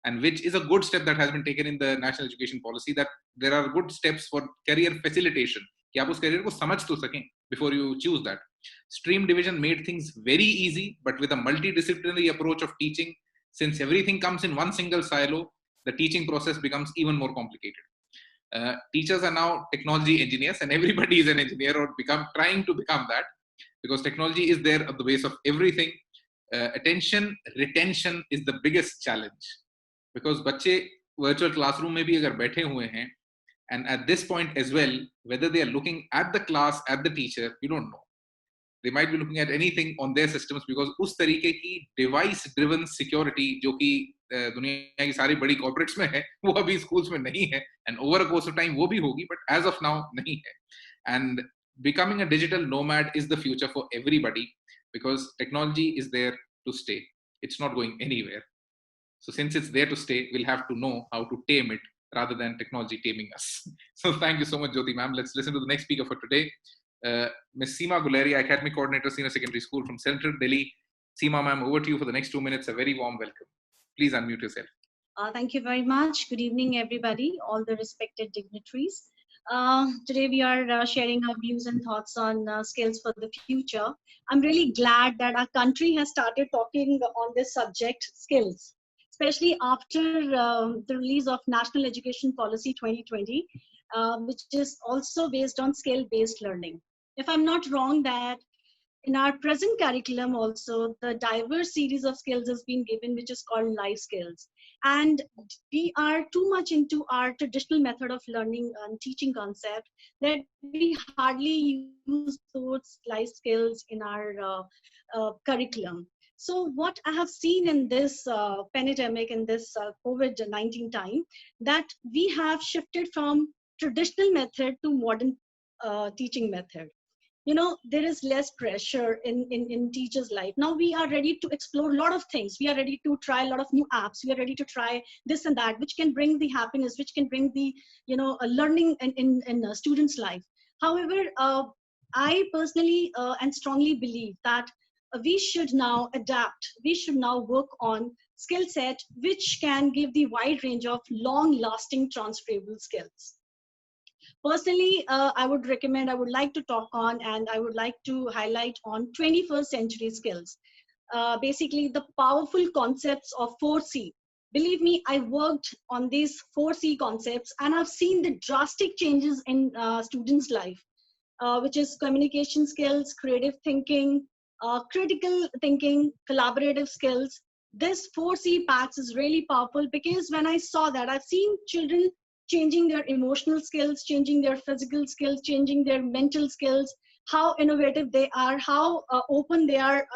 and which is a good step that has been taken in the national education policy, that there are good steps for career facilitation कि आप उस career को समझ तो सकें before you choose that. Stream division made things very easy, but with a multidisciplinary approach of teaching, since everything comes in one single silo, the teaching process becomes even more complicated. Teachers are now technology engineers, and everybody is an engineer or trying to become that, because technology is there at the base of everything. Attention retention is the biggest challenge, because बच्चे virtual classroom में भी अगर बैठे हुए हैं, and at this point as well, whether they are looking at the class, at the teacher, you don't know. They might be looking at anything on their systems, because उस तरीके की device driven security जो कि दुनिया की सारी बड़ी corporates में है, वो अभी schools में नहीं है, and over a course of time वो भी होगी, but as of now नहीं है. And becoming a digital nomad is the future for everybody, because technology is there to stay. It's not going anywhere. So since it's there to stay, we'll have to know how to tame it rather than technology taming us. So thank you so much, Jyoti ma'am. Let's listen to the next speaker for today. Ms. Seema Guleria, Academic Coordinator, Senior Secondary School from Central Delhi. Seema ma'am, over to you for the next 2 minutes. A very warm welcome. Please unmute yourself. Thank you very much. Good evening, everybody, all the respected dignitaries. Today we are sharing our views and thoughts on skills for the future. I'm really glad that our country has started talking on this subject, skills, especially after the release of National Education Policy 2020, which is also based on skill-based learning. If I'm not wrong, that in our present curriculum also, the diverse series of skills has been given, which is called life skills. And we are too much into our traditional method of learning and teaching concept that we hardly use those life skills in our curriculum. So what I have seen in this pandemic, in this COVID-19 time, that we have shifted from traditional method to modern teaching method. There is less pressure in teachers' life. Now we are ready to explore a lot of things. We are ready to try a lot of new apps. We are ready to try this and that, which can bring the happiness, which can bring the, a learning in a student's life. However, I personally and strongly believe that we should now adapt. We should now work on skill set, which can give the wide range of long-lasting transferable skills. Personally, I would like to talk on, and I would like to highlight on 21st century skills. Basically, the powerful concepts of 4C. Believe me, I worked on these 4C concepts, and I've seen the drastic changes in students' life, which is communication skills, creative thinking, critical thinking, collaborative skills. This 4C packs is really powerful because when I saw that, I've seen children changing their emotional skills, changing their physical skills, changing their mental skills, how innovative they are, how open they are,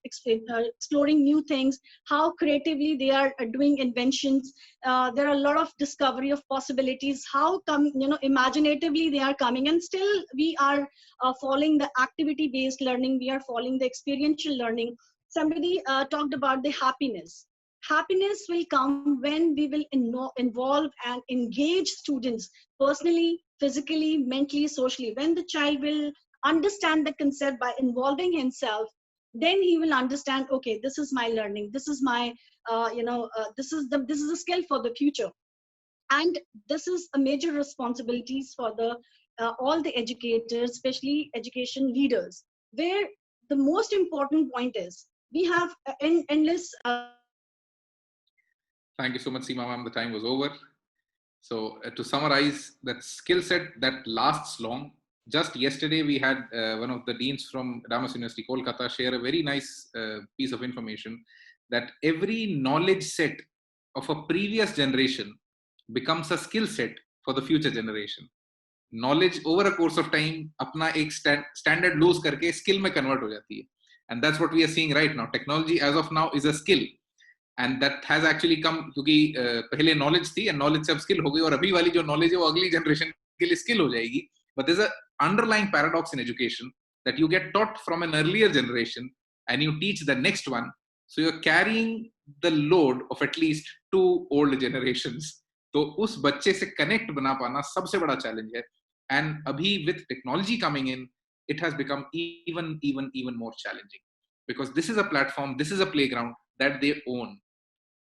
exploring new things, how creatively they are doing inventions. There are a lot of discovery of possibilities, how imaginatively they are coming, and still we are following the activity-based learning, we are following the experiential learning. Somebody talked about the happiness. Happiness will come when we will involve and engage students personally, physically, mentally, socially. When the child will understand the concept by involving himself, then he will understand, okay, this is my learning, this is my, this is a skill for the future. And this is a major responsibilities for the all the educators, especially education leaders, where the most important point is we have endless Thank you so much, Seema ma'am. The time was over. So to summarize, that skill set that lasts long. Just yesterday, we had one of the deans from Damas University, Kolkata, share a very nice piece of information that every knowledge set of a previous generation becomes a skill set for the future generation. Knowledge over a course of time, अपना एक standard lose करके skill में convert हो जाती है. And that's what we are seeing right now. Technology as of now is a skill. And that has actually come क्योंकि पहले knowledge थी and knowledge से अब skill हो गई और अभी वाली जो knowledge है वो अगली generation के लिए skill हो जाएगी. But there's an underlying paradox in education that you get taught from an earlier generation and you teach the next one. So you're carrying the load of at least 2 old generations. तो उस बच्चे से connect बना पाना सबसे बड़ा challenge है. And abhi with technology coming in, it has become even more challenging because this is a platform, this is a playground that they own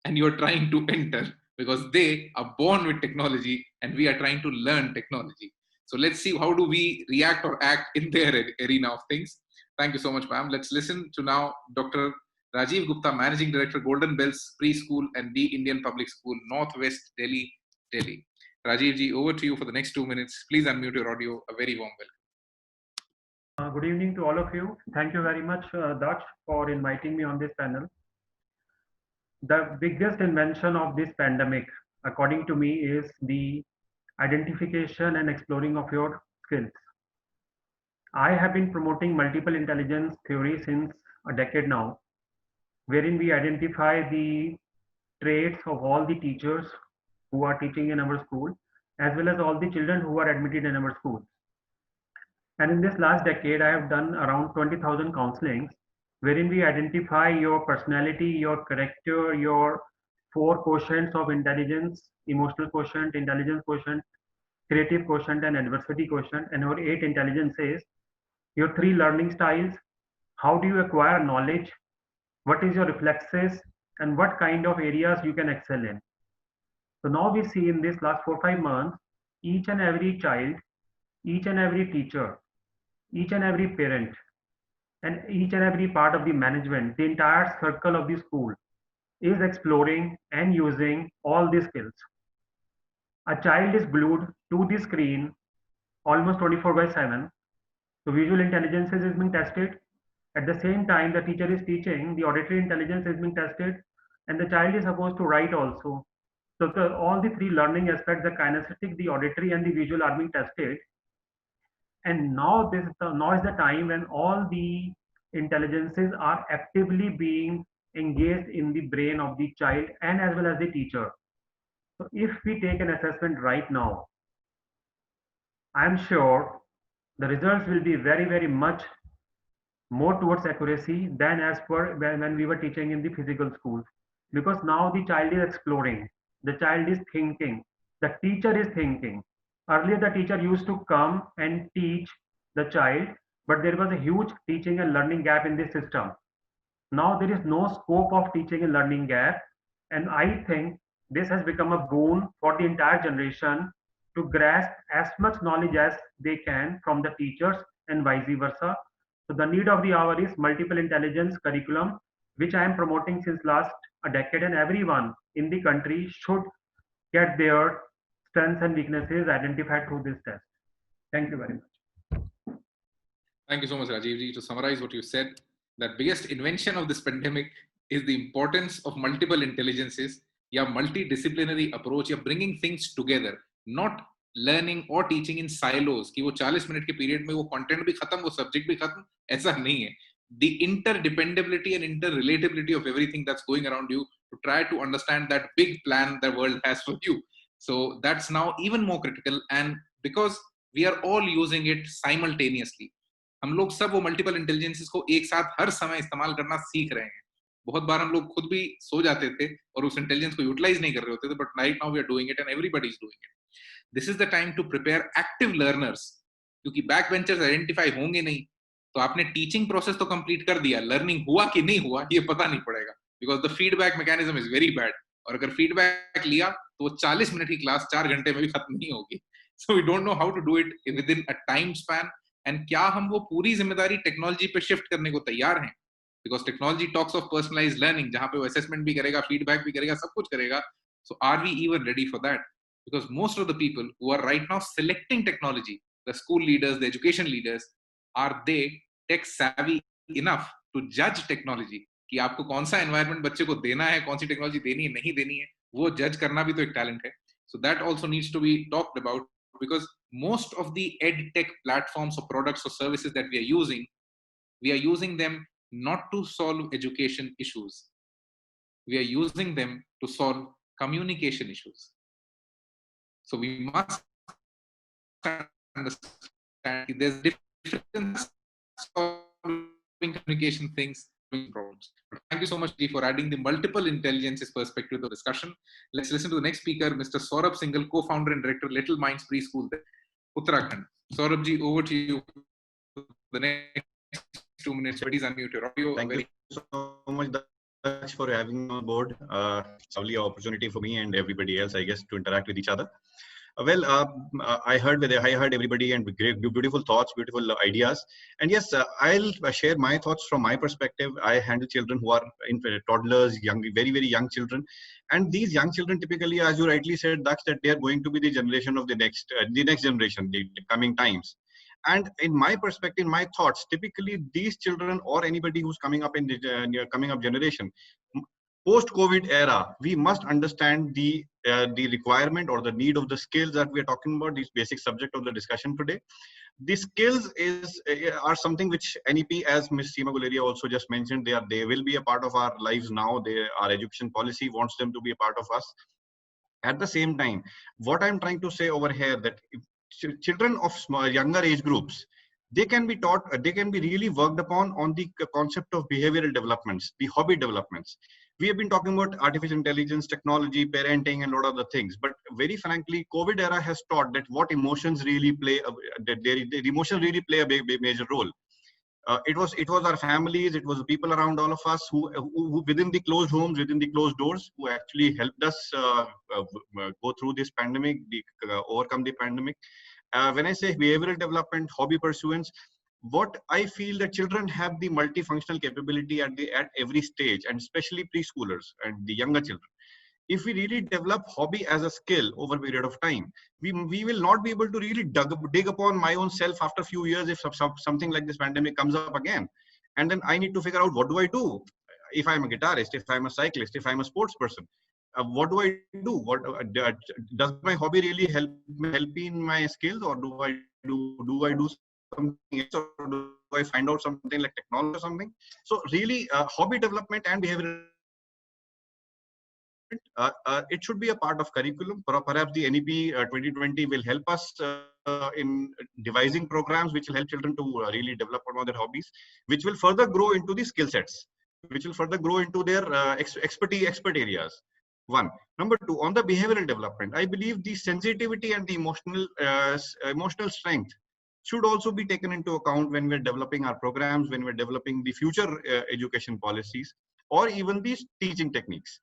and you're trying to enter because they are born with technology and we are trying to learn technology. So let's see how do we react or act in their arena of things. Thank you so much, ma'am. Let's listen to now Dr. Rajiv Gupta, Managing Director, Golden Bells Preschool and the Indian Public School, Northwest Delhi, Delhi. Rajiv ji, over to you for the next 2 minutes. Please unmute your audio. A very warm welcome. Good evening to all of you. Thank you very much, Daksh, for inviting me on this panel. The biggest invention of this pandemic, according to me, is the identification and exploring of your skills. I have been promoting multiple intelligence theory since a decade now, wherein we identify the traits of all the teachers who are teaching in our school, as well as all the children who are admitted in our schools. And in this last decade, I have done around 20,000 counselings, wherein we identify your personality, your character, your 4 quotients of intelligence, emotional quotient, intelligence quotient, creative quotient, and adversity quotient. And our 8 intelligences, your 3 learning styles, how do you acquire knowledge, what is your reflexes, and what kind of areas you can excel in. So now we see in this last 4-5 months, each and every child, each and every teacher, each and every parent, and each and every part of the management, the entire circle of the school is exploring and using all these skills. A child is glued to the screen almost 24/7. So visual intelligence is being tested. At the same time, the teacher is teaching, the auditory intelligence is being tested, and the child is supposed to write also. So all the three learning aspects, the kinesthetic, the auditory, and the visual are being tested. And now now is the time when all the intelligences are actively being engaged in the brain of the child and as well as the teacher. So if we take an assessment right now, I'm sure the results will be very, very much more towards accuracy than as per when we were teaching in the physical schools. Because now the child is exploring, the child is thinking, the teacher is thinking. Earlier, the teacher used to come and teach the child, but there was a huge teaching and learning gap in the system. Now there is no scope of teaching and learning gap. And I think this has become a boon for the entire generation to grasp as much knowledge as they can from the teachers and vice versa. So the need of the hour is multiple intelligence curriculum, which I am promoting since last a decade, and everyone in the country should get their strengths and weaknesses identified through this test. Thank you very much. Thank you so much, Rajiv ji. To summarize what you said, that biggest invention of this pandemic is the importance of multiple intelligences, या multidisciplinary approach, या bringing things together, not learning or teaching in silos कि वो 40 minute के period में वो content भी खत्म, वो सब्जेक्ट भी खत्म, ऐसा नहीं है. The interdependability and interrelatability of everything that's going around you to try to understand that big plan the world has for you. So that's now even more critical, and because we are all using it simultaneously, हम लोग सब वो multiple intelligences को एक साथ हर समय इस्तेमाल करना सीख रहे हैं. बहुत बार हम लोग खुद भी सो जाते थे और उस इंटेलिजेंस को यूटिलाइज नहीं कर रहे होते थे, but right now we are doing it and everybody is doing it. This is the time to prepare active learners, क्योंकि बैक बेंचर्स आइडेंटिफाई होंगे नहीं. तो आपने टीचिंग प्रोसेस तो कंप्लीट कर दिया, लर्निंग हुआ कि नहीं हुआ ये पता नहीं पड़ेगा, because the feedback mechanism is very bad. और अगर फीडबैक लिया तो वो 40 मिनट की क्लास 4 घंटे में भी खत्म नहीं होगी. So we don't know how to do it within a time span, and क्या हम वो पूरी जिम्मेदारी टेक्नोलॉजी पे शिफ्ट करने को तैयार हैं. Because technology talks of personalized learning, जहाँ पे वो assessment भी करेगा, feedback भी करेगा, सब कुछ करेगा. So are we even ready for that? Because most of the people who are right now selecting technology, the school leaders, the education leaders, are they tech savvy enough to judge technology? कि आपको कौन सा environment बच्चे को देना है, कौन सी technology देनी है, नहीं देनी है, वो judge करना भी तो एक talent है. So that also needs to be talked about, because most of the ed tech platforms or products or services that we are using them not to solve education issues. We are using them to solve communication issues. So we must understand there's difference solving communication things, problems. But thank you so much, Ji, for adding the multiple intelligences perspective to the discussion. Let's listen to the next speaker, Mr. Saurabh Singhal, co-founder and director, Little Minds Preschool, Uttarakhand. Saurabh Ji, over to you. The next 2 minutes. Please unmute your audio. Thank you so much, Daksh, for having me on board. It's a lovely opportunity for me and everybody else, I guess, to interact with each other. I heard everybody and great, beautiful thoughts, beautiful ideas. And yes, I'll share my thoughts from my perspective. I handle children who are toddlers, young, very, very young children. And these young children typically, as you rightly said, Daksh, that they are going to be the generation of the next generation, the coming times. And in my perspective, my thoughts, typically these children or anybody who's coming up in the coming up generation, post-COVID era, we must understand the requirement or the need of the skills that we are talking about, this basic subject of the discussion today. The skills are something which NEP, as Ms. Seema Guleria also just mentioned, they will be a part of our lives now. Our education policy wants them to be a part of us. At the same time, what I'm trying to say over here, that children of younger age groups, they can be taught, they can be really worked upon on the concept of behavioral developments, the hobby developments. We have been talking about artificial intelligence, technology, parenting, and a lot of other things. But very frankly, COVID era has taught that what emotions really play, emotions really play a major role. it was our families, it was the people around all of us who within the closed homes, within the closed doors, who actually helped us go through this pandemic, overcome the pandemic. When I say behavioral development, hobby pursuance, what I feel that children have the multifunctional capability at every stage, and especially preschoolers and the younger children. If we really develop hobby as a skill over a period of time, we will not be able to really dig upon my own self after a few years if something like this pandemic comes up again. And then I need to figure out, what do I do? If I'm a guitarist, if I'm a cyclist, if I'm a sports person, what do I do? Does my hobby really help me in my skills, or do I do something else, or do I find out something like technology or something? So really, hobby development and behavioral, it should be a part of curriculum. Perhaps the NEP 2020 will help us in devising programs which will help children to really develop on their hobbies, which will further grow into the skill sets, which will further grow into their expert areas. One. Number two, on the behavioral development, I believe the sensitivity and the emotional strength should also be taken into account when we're developing our programs, when we're developing the future education policies, or even these teaching techniques.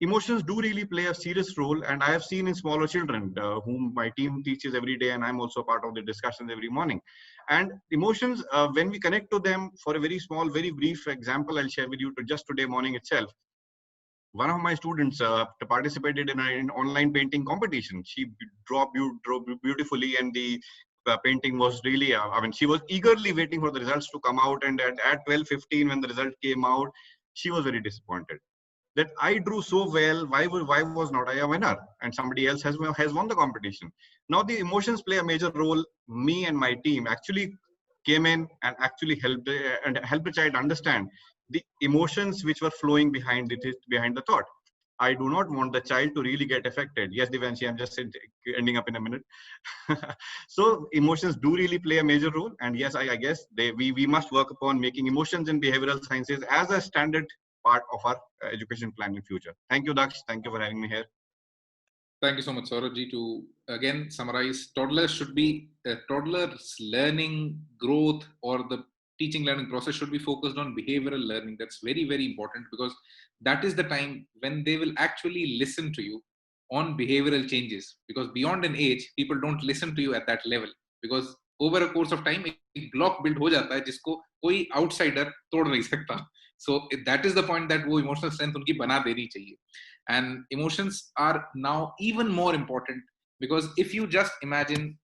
Emotions do really play a serious role, and I have seen in smaller children whom my team teaches every day, and I'm also part of the discussions every morning. And emotions, when we connect to them, for a very small, very brief example I'll share with you just today morning itself. One of my students participated in an online painting competition. She drew beautifully, and the painting was really, she was eagerly waiting for the results to come out, and at 12:15 when the result came out, she was very disappointed that I drew so well. Why was not I a winner? And somebody else has won the competition. Now the emotions play a major role. Me and my team actually came in and actually helped the child understand the emotions which were flowing behind the thought. I do not want the child to really get affected. Yes, Devanshi, I'm just ending up in a minute. So emotions do really play a major role. And yes, I guess we must work upon making emotions in behavioral sciences as a standard part of our education plan in future. Thank you, Daksh. Thank you for having me here. Thank you so much, Saurabh. To again summarize, toddlers learning growth, or the teaching learning process should be focused on behavioral learning. That's very, very important, because that is the time when they will actually listen to you on behavioral changes. Because beyond an age, people don't listen to you at that level, because over a course of time एक block build हो जाता है जिसको कोई outsider तोड़ नहीं सकता. So that is the point, that वो emotional strength उनकी बना देनी चाहिए. And emotions are now even more important, because if you just imagine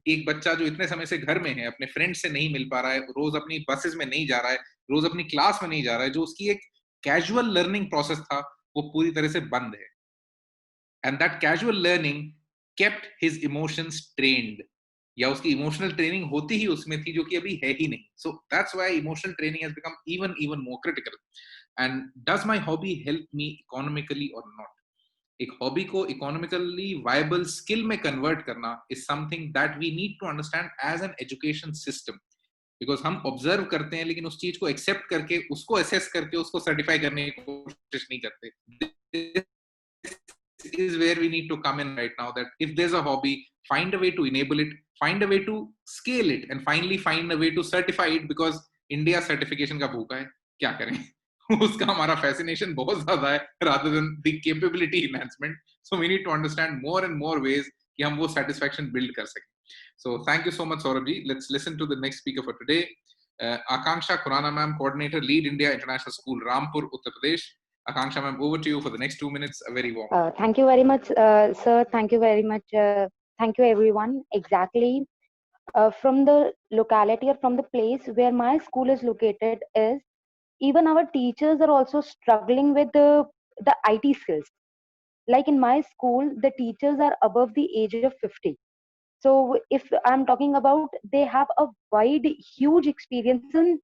एक बच्चा जो इतने समय से घर में है, अपने फ्रेंड से नहीं मिल पा रहा है, रोज अपनी बसेस में नहीं जा रहा है, रोज अपनी क्लास में नहीं जा रहा है, जो उसकी एक कैजुअल लर्निंग प्रोसेस था वो पूरी तरह से बंद है. And that casual learning kept his emotions trained, या उसकी इमोशनल ट्रेनिंग होती ही उसमें थी, जो कि अभी है ही नहीं. So that's why emotional training has become even more critical. And does my hobby help me economically or not? एक हॉबी को इकोनॉमिकली वायबल स्किल में कन्वर्ट करना is something that we need to understand as an education system. Because हम observe करते हैं, लेकिन उस चीज को एक्सेप्ट करके, उसको असेस करके, उसको सर्टिफाई करने की कोशिश नहीं करते. This is where we need to come in right now, that if there's a hobby, find a way to enable it, find a way to scale it, and finally find a way to certify it, because India certification का भूखा है. क्या करें? उसका हमारा fascination बहुत ज़्यादा है, rather than the capability enhancement. So we need to understand more and more ways कि हम वो satisfaction build कर सकें. So thank you so much, Saurabh ji. Let's listen to the next speaker for today. Akanksha Khurana ma'am, coordinator, Lead India International School, Rampur, Uttar Pradesh. Akanksha ma'am, over to you for the next 2 minutes. A very warm. Thank you very much, sir. Thank you very much. Thank you, everyone. Exactly. From the locality or from the place where my school is located, is even our teachers are also struggling with the IT skills. Like in my school, the teachers are above the age of 50. So if I'm talking about, they have a huge experience in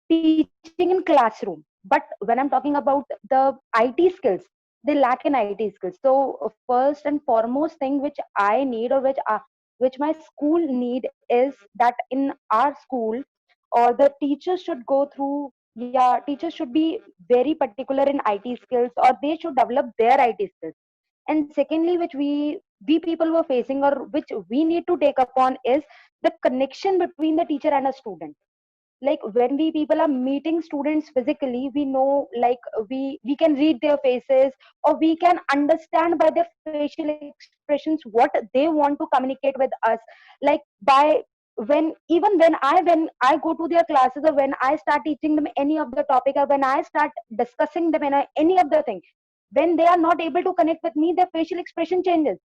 teaching in classroom. But when I'm talking about the IT skills, they lack in IT skills. So first and foremost thing which I need, or which my school need, is that in our school, or the teachers should go through, teachers should be very particular in IT skills, or they should develop their IT skills. And secondly, which we people were facing, or which we need to take upon, is the connection between the teacher and a student. Like when we people are meeting students physically, we know, like we can read their faces, or we can understand by their facial expressions what they want to communicate with us. Like by when I go to their classes, or when I start teaching them any of the topic, or when I start discussing them in any of the thing, when they are not able to connect with me, their facial expression changes.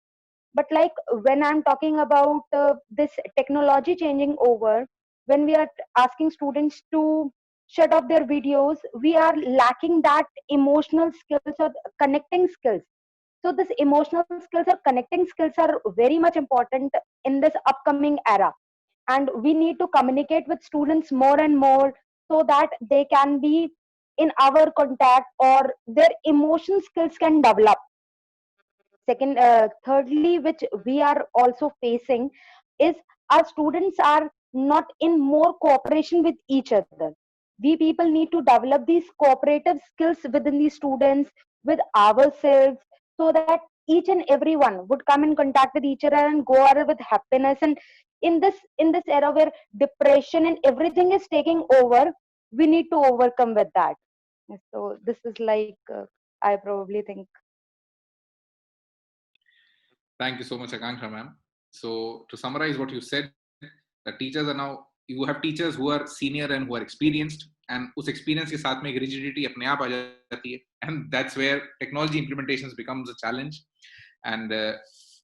But like when I'm talking about this technology changing over, when we are asking students to shut off their videos, we are lacking that emotional skills or connecting skills. So this emotional skills or connecting skills are very much important in this upcoming era, and we need to communicate with students more and more, so that they can be in our contact, or their emotion skills can develop. Thirdly, which we are also facing, is our students are not in more cooperation with each other. We people need to develop these cooperative skills within the students, with ourselves, so that each and everyone would come in contact with each other and go out with happiness. And in this era where depression and everything is taking over, we need to overcome with that. So this is like I probably think. Thank you so much, Akanksha ma'am. So to summarize what you said, the teachers are now, you have teachers who are senior and who are experienced, and उस experience के साथ में एक rigidity अपने आप आ जाती है, and that's where technology implementations becomes a challenge. And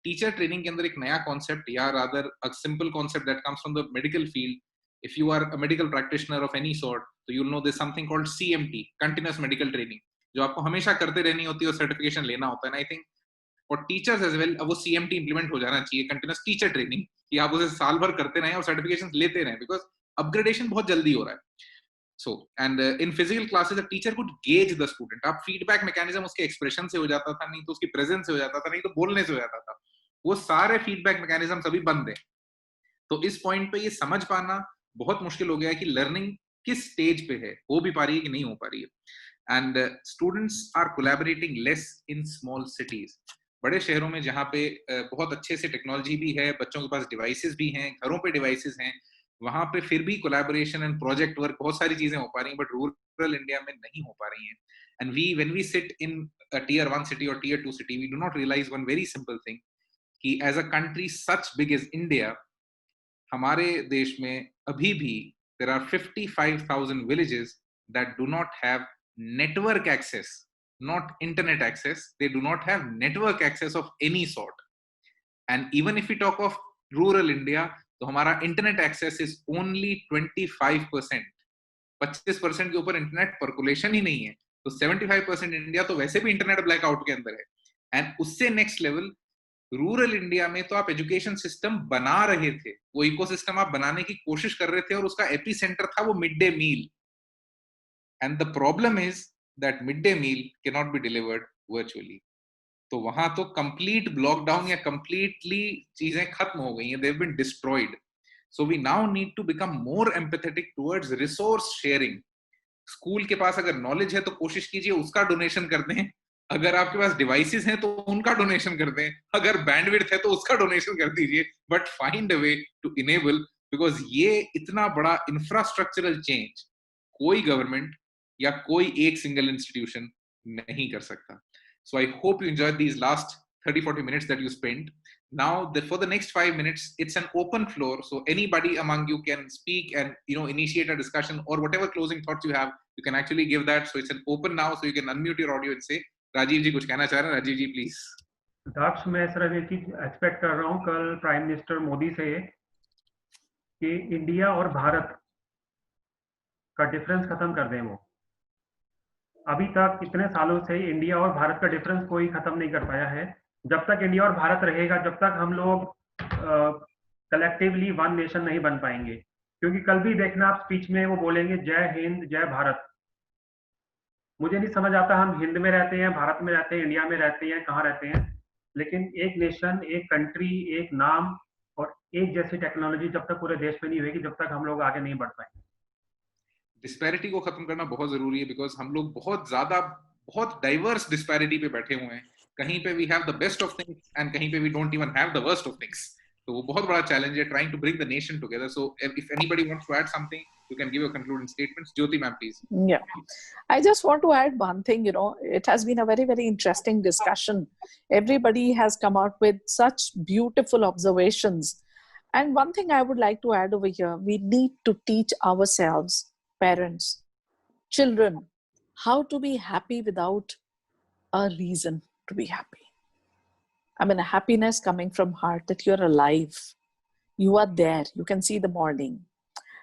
teacher training के अंदर एक नया concept, या rather a simple concept that comes from the medical field. If you are a medical practitioner of any sort, so you'll know there's something called CMT, continuous medical training, जो आपको हमेशा करते रहनी होती है और certification लेना होता है. And I think और टीचर्स एज वेल, अब वो सीएमटी इंप्लीमेंट हो जाना चाहिए, कंटिन्यूअस टीचर ट्रेनिंग, कि आप उसे साल भर करते रहें और सर्टिफिकेशंस लेते रहें, बिकॉज अपग्रेडेशन बहुत जल्दी हो रहा है. So and in physical classes teacher could gauge the student. आप फीडबैक मैकेनिज्म उसके एक्सप्रेशन से हो जाता था, नहीं तो उसकी प्रेजेंस से हो जाता था, नहीं तो बोलने से हो जाता था. वो सारे फीडबैक मैकेनिज्म अभी बंद है. तो इस पॉइंट पे ये समझ पाना बहुत मुश्किल हो गया है कि लर्निंग किस स्टेज पे है, हो भी पा रही है कि नहीं हो पा रही है. And students are collaborating less in small cities. बड़े शहरों में जहाँ पे बहुत अच्छे से टेक्नोलॉजी भी है, बच्चों के पास डिवाइसेस भी हैं, घरों पे डिवाइसेस हैं, वहां पे फिर भी कोलैबोरेशन एंड प्रोजेक्ट वर्क, बहुत सारी चीजें हो पा रही हैं, बट रूरल इंडिया में नहीं हो पा रही हैं. And when we sit in a tier 1 city और tier 2 city, we do not realise one very simple thing, कि as a country such big as India, हमारे देश में अभी भी there are 55,000 villages that do not have network access, not internet access. They do not have network access of any sort. And even if we talk of rural India, तो हमारा internet access is only 25%. 25% के ऊपर internet percolation ही नहीं है, तो 75% India तो वैसे भी इंटरनेट ब्लैकआउट के अंदर है. एंड उससे नेक्स्ट लेवल रूरल इंडिया में तो आप एजुकेशन सिस्टम बना रहे थे, वो इकोसिस्टम आप बनाने की कोशिश कर रहे थे, और उसका एपी सेंटर था वो midday meal. And the problem is that midday meal cannot be delivered virtually. तो वहां तो complete lockdown या completely चीजें खत्म हो गई हैं, they've been destroyed. So we now need to become more empathetic towards resource sharing. School के पास अगर नॉलेज है तो कोशिश कीजिए उसका डोनेशन कर दें, अगर आपके पास डिवाइसेस हैं तो उनका डोनेशन कर दें, अगर बैंडविड्थ है तो उसका डोनेशन कर दीजिए, but find a way to enable, because ये इतना बड़ा इंफ्रास्ट्रक्चरल चेंज कोई गवर्नमेंट या कोई एक सिंगल इंस्टीट्यूशन नहीं कर सकता. So I hope you enjoyed these last 30-40 minutes that you spent. Now for the next 5 minutes, it's an open floor, so anybody among you can speak and initiate a discussion, or whatever closing thoughts you have, you can actually give that. So it's an open now, so you can unmute your audio and say, Rajiv जी कुछ कहना चाह रहे हैं. राजीव जी please. दक्ष, मैं सिर्फ एक चीज expect कर रहा हूँ कल प्राइम मिनिस्टर मोदी से, कि इंडिया और भारत का डिफरेंस खत्म कर दें. वो अभी तक इतने सालों से इंडिया और भारत का डिफरेंस कोई खत्म नहीं कर पाया है. जब तक इंडिया और भारत रहेगा, जब तक हम लोग कलेक्टिवली वन नेशन नहीं बन पाएंगे. क्योंकि कल भी देखना आप स्पीच में वो बोलेंगे जय हिंद जय भारत. मुझे नहीं समझ आता, हम हिंद में रहते हैं, भारत में रहते हैं, इंडिया में रहते हैं, कहाँ रहते हैं, लेकिन एक नेशन, एक कंट्री, एक नाम और एक जैसी टेक्नोलॉजी जब तक पूरे देश में नहीं होगी, जब तक हम लोग आगे नहीं बढ़ पाएंगे. डिस्पैरिटी को खत्म करना बहुत जरूरी है, बिकॉज हम लोग बहुत डाइवर्स डिस्पैरिटी पे बैठे हुए हैं. कहीं पे we have the best of things and कहीं पे we don't even have the worst of things. तो वो बहुत बड़ा चैलेंज है, trying to bring the nation together. So if anybody wants to add something, you can give your concluding statements. Jyoti ma'am, please. Yeah, I just want to add one thing. You know, it has been a very, very interesting discussion. Everybody has come out with such beautiful observations. And one thing I would like to add over here, we need to teach ourselves, parents, children, how to be happy without a reason to be happy. I mean, a happiness coming from heart, that you're alive. You are there. You can see the morning.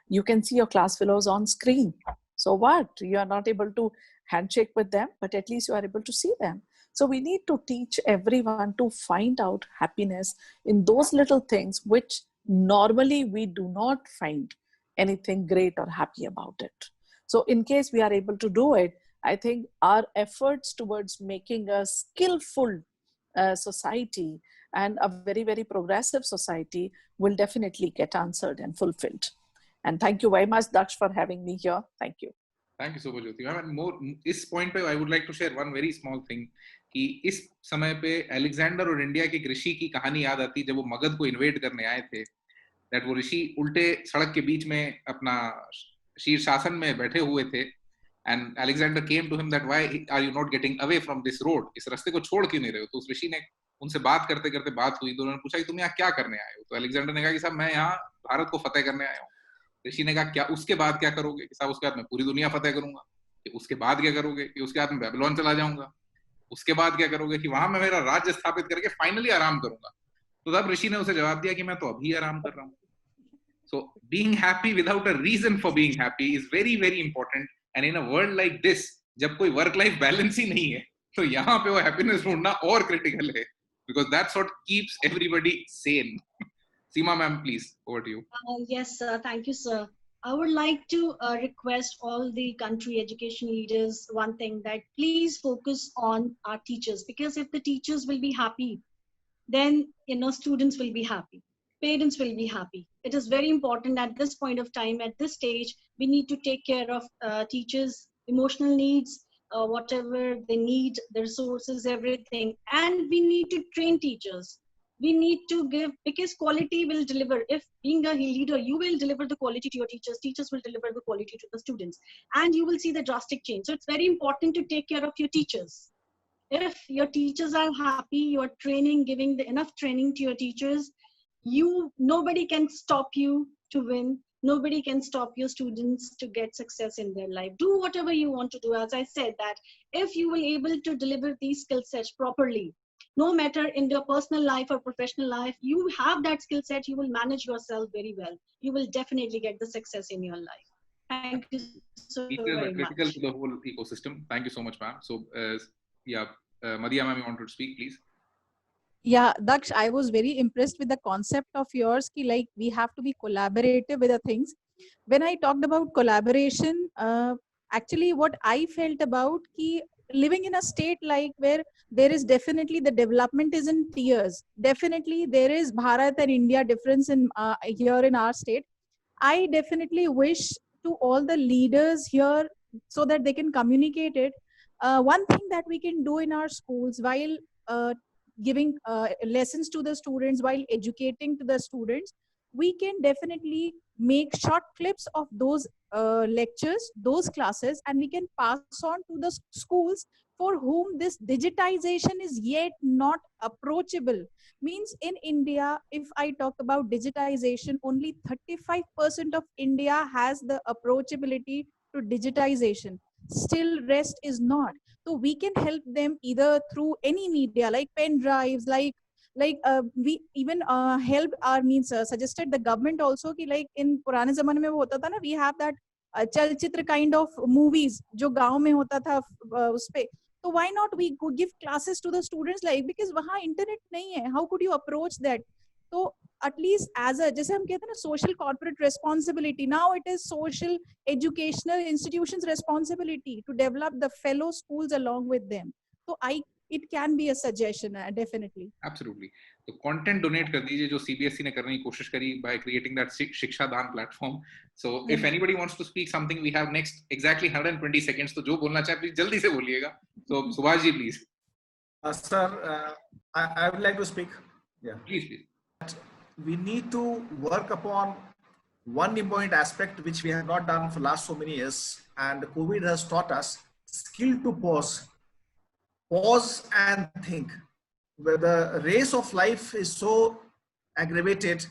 You can see your class fellows on screen. So what? You are not able to handshake with them, but at least you are able to see them. So we need to teach everyone to find out happiness in those little things which normally we do not find anything great or happy about it. So in case we are able to do it, I think our efforts towards making a skillful society and a very, very progressive society will definitely get answered and fulfilled. And thank you very much, Daksh, for having me here. Thank you. Thank you so much, Jyoti ma'am. And more, इस point पे I would like to share one very small thing कि इस समय पे Alexander और India के एक ऋषि की कहानी याद आती जब वो मगध को इन्वेट करने आए थे. That वो ऋषि उल्टे सड़क के बीच में अपना शीर्षासन में बैठे हुए थे. And Alexander came to him that why are you not getting away from this road? इस रास्ते को छोड़ क्यों नहीं रहे हो? तो उस ऋषि ने उनसे बात करते करते बात हुई. तो उन्होंने पूछा कि तुम यहाँ क्या करने आए हो? तो अलेक्जेंडर ने कहा कि साहब मैं यहाँ भारत को फतेह करने आया हूँ. ऋषि ने कहा क्या उसके बाद क्या करोगे? कि साहब उसके बाद मैं पूरी दुनिया फतेह करूंगा. कि उसके बाद क्या करोगे? कि उसके बाद मैं बेबीलोन चला जाऊंगा. उसके बाद क्या करोगे? कि वहां मैं मेरा राज्य स्थापित करके फाइनली आराम करूंगा. तो तब ऋषि ने उसे जवाब दिया कि मैं तो अभी आराम कर रहा हूँ. So being happy without a reason for being happy is very, very important. And in a world like this, जब कोई work life balance ही नहीं है, तो यहाँ पे वो happiness ढूंढना और critical है, because that's what keeps everybody sane. Seema ma'am, please, over to you. Yes, sir. Thank you, sir. I would like to request all the country education leaders one thing, that please focus on our teachers, because if the teachers will be happy, then students will be happy, parents will be happy. It is very important at this point of time, at this stage, we need to take care of teachers' emotional needs, whatever they need, the resources, everything, and we need to train teachers. We need to give, because quality will deliver. If being a leader, you will deliver the quality to your teachers, teachers will deliver the quality to the students, and you will see the drastic change. So it's very important to take care of your teachers. If your teachers are happy, you're training, giving enough training to your teachers, nobody can stop you to win. Nobody can stop your students to get success in their life. Do whatever you want to do. As I said, that if you will able to deliver these skill sets properly, no matter in your personal life or professional life, you have that skill set, you will manage yourself very well. You will definitely get the success in your life. Thank you so very much. Critical to the whole ecosystem. Thank you so much, ma'am. So, Madhya ma'am, you want to speak, please? Yeah, Daksh, I was very impressed with the concept of yours, ki like we have to be collaborative with the things. When I talked about collaboration, actually what I felt about ki living in a state like where there is definitely the development is in tiers. Definitely there is Bharat and India difference in here in our state. I definitely wish to all the leaders here so that they can communicate it. One thing that we can do in our schools while giving lessons to the students, while educating to the students, we can definitely make short clips of those lectures, those classes, and we can pass on to the schools for whom this digitization is yet not approachable. Means in India, if I talk about digitization, only 35% of India has the approachability to digitization. Still rest is not. So we can help them either through any media like pen drives, like we even helped our suggested the government also ki like in पुराने ज़माने में वो होता था ना, we have that चलचित्र kind of movies जो गांव में होता था उस पे. So why not we could give classes to the students, like because वहाँ internet नहीं है, how could you approach that? So at least as a, जैसे हम कहते हैं ना, social corporate responsibility, now it is social educational institutions responsibility to develop the fellow schools along with them. So it can be a suggestion, definitely. Absolutely. तो content donate कर दीजिए जो CBSE ने करने की कोशिश करी by creating that शिक्षा दान platform. So if anybody wants to speak something, we have next exactly 120 seconds. तो जो बोलना चाहे please जल्दी से बोलिएगा. So Subhash ji, please. Sir, I would like to speak. Yeah. Please. We need to work upon one important aspect which we have not done for last so many years, and COVID has taught us, skill to pause and think. Where the race of life is so aggravated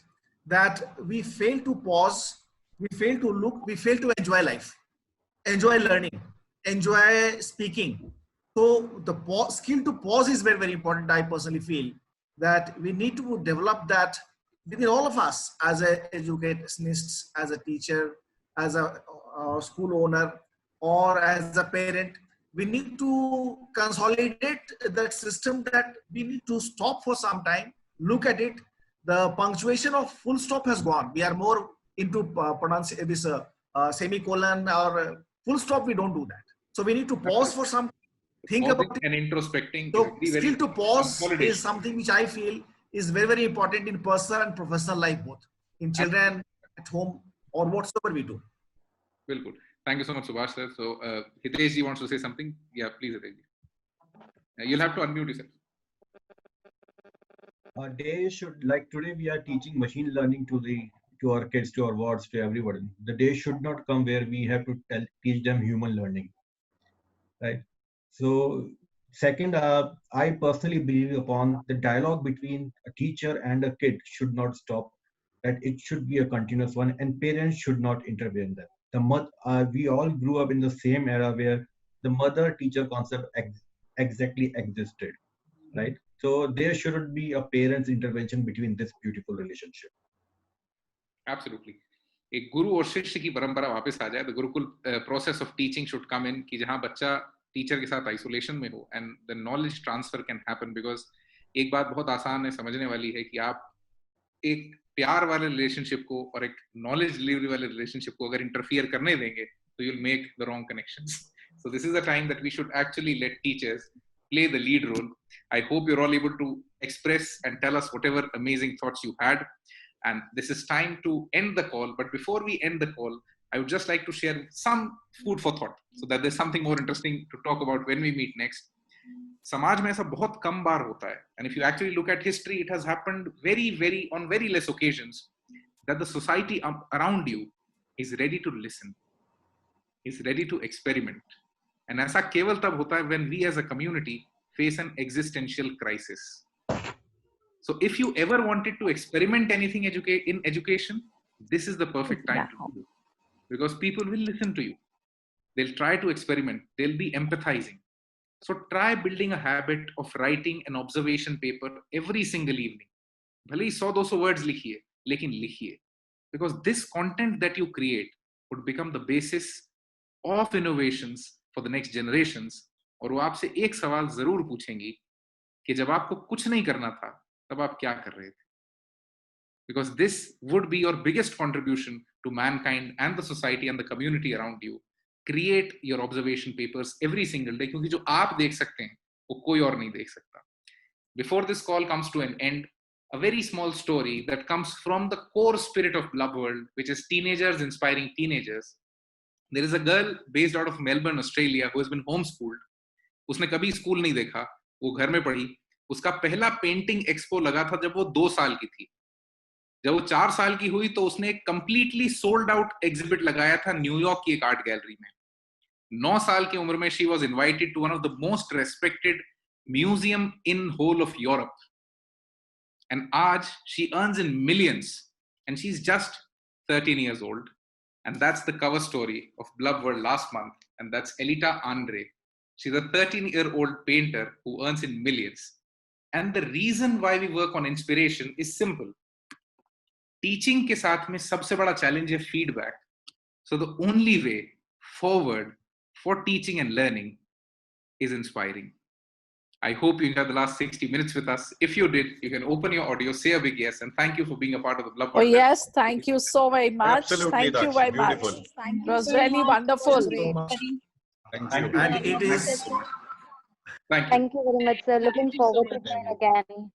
that we fail to pause, we fail to look, we fail to enjoy life, enjoy learning, enjoy speaking. So the skill to pause is very, very important. I personally feel that we need to develop that within all of us as an educationist, as a teacher, as a school owner, or as a parent. We need to consolidate that system, that we need to stop for some time, look at it. The punctuation of full stop has gone. We are more into pronunciation, this semicolon or full stop. We don't do that. So we need to pause for some, think about it. And introspecting. So skill to pause is something which I feel is very, very important in personal and professional life, both in children, at home, or whatsoever we do. Well, good. Thank you so much, Subhash sir. So Hitesh ji wants to say something. Yeah, please, Hitesh ji. You'll have to unmute yourself. Day should, like today we are teaching machine learning to our kids, to our wards, to everyone. The day should not come where we have to teach them human learning, right? So second, I personally believe upon the dialogue between a teacher and a kid should not stop, that it should be a continuous one, and parents should not intervene there. We all grew up in the same era where the mother-teacher concept exactly existed, right? So there shouldn't be a parent's intervention between this beautiful relationship. Absolutely. एक गुरु और शिष्य की परंपरा वापस आ जाए. The Gurukul process of teaching should come in, कि जहाँ बच्चा टीचर के साथ आइसोलेशन में हो, and the knowledge transfer can happen. Because एक बात बहुत आसान है समझने वाली है कि आप एक प्यार वाले रिलेशनशिप को और एक नॉलेज डिलीवरी वाले रिलेशनशिप को अगर इंटरफियर करने देंगे तो you'll make the wrong connections. So this is the time that we should actually let teachers play the lead role. I hope you're all able to express and tell us whatever amazing thoughts you had. And this is time to end the call. But before we end the call, I would just like to share some food for thought so that there's something more interesting to talk about when we meet next. समाज में ऐसा बहुत कम बार होता है. And if you actually look at history, it has happened on very less occasions that the society around you is ready to listen, is ready to experiment. And ऐसा केवल तब होता है when we as a community face an existential crisis. So if you ever wanted to experiment anything in education, this is the perfect time to do it. Because people will listen to you. They'll try to experiment. They'll be empathizing. So try building a habit of writing an observation paper every single evening. भले ही 100-200 words लिखिए, लेकिन लिखिए. Because this content that you create would become the basis of innovations for the next generations. और वो आपसे एक सवाल जरूर पूछेंगी कि जब आपको कुछ नहीं करना था, तब आप क्या कर रहे थे? Because this would be your biggest contribution to mankind and the society and the community around you. Create your observation papers every single day, क्योंकि जो आप देख सकते हैं, वो कोई और नहीं देख सकता. Before this call comes to an end, a very small story that comes from the core spirit of Blub World, which is teenagers inspiring teenagers. There is a girl based out of Melbourne, Australia, who has been homeschooled. उसने कभी school नहीं देखा, वो घर में पढ़ी. उसका पहला पेंटिंग एक्सपो लगा था जब वो 2 साल की थी. जब वो 4 साल की हुई तो उसने एक कंप्लीटली सोल्ड आउट एग्जिबिट लगाया था न्यूयॉर्क की एक आर्ट गैलरी में. 9 साल की उम्र में she was invited to one of the most respected museum in whole of Europe. And आज she earns in millions and she is just 13 years old. And that's the cover story of Blub World last month. And that's Elita Andre. She's a 13-year-old painter who earns in millions. And the reason why we work on inspiration is simple. Teaching के साथ में सबसे बड़ा challenge है feedback. So the only way forward for teaching and learning is inspiring. I hope you enjoyed the last 60 minutes with us. If you did, you can open your audio, say a big yes, and thank you for being a part of the Blub World. Oh, yes, thank you so very much. Absolutely, Thank you that's very beautiful. much. Thank It you was very really much. wonderful. Thank you. And it is. Thank you. Thank you very much, sir. Looking Thank you so forward to much. join again.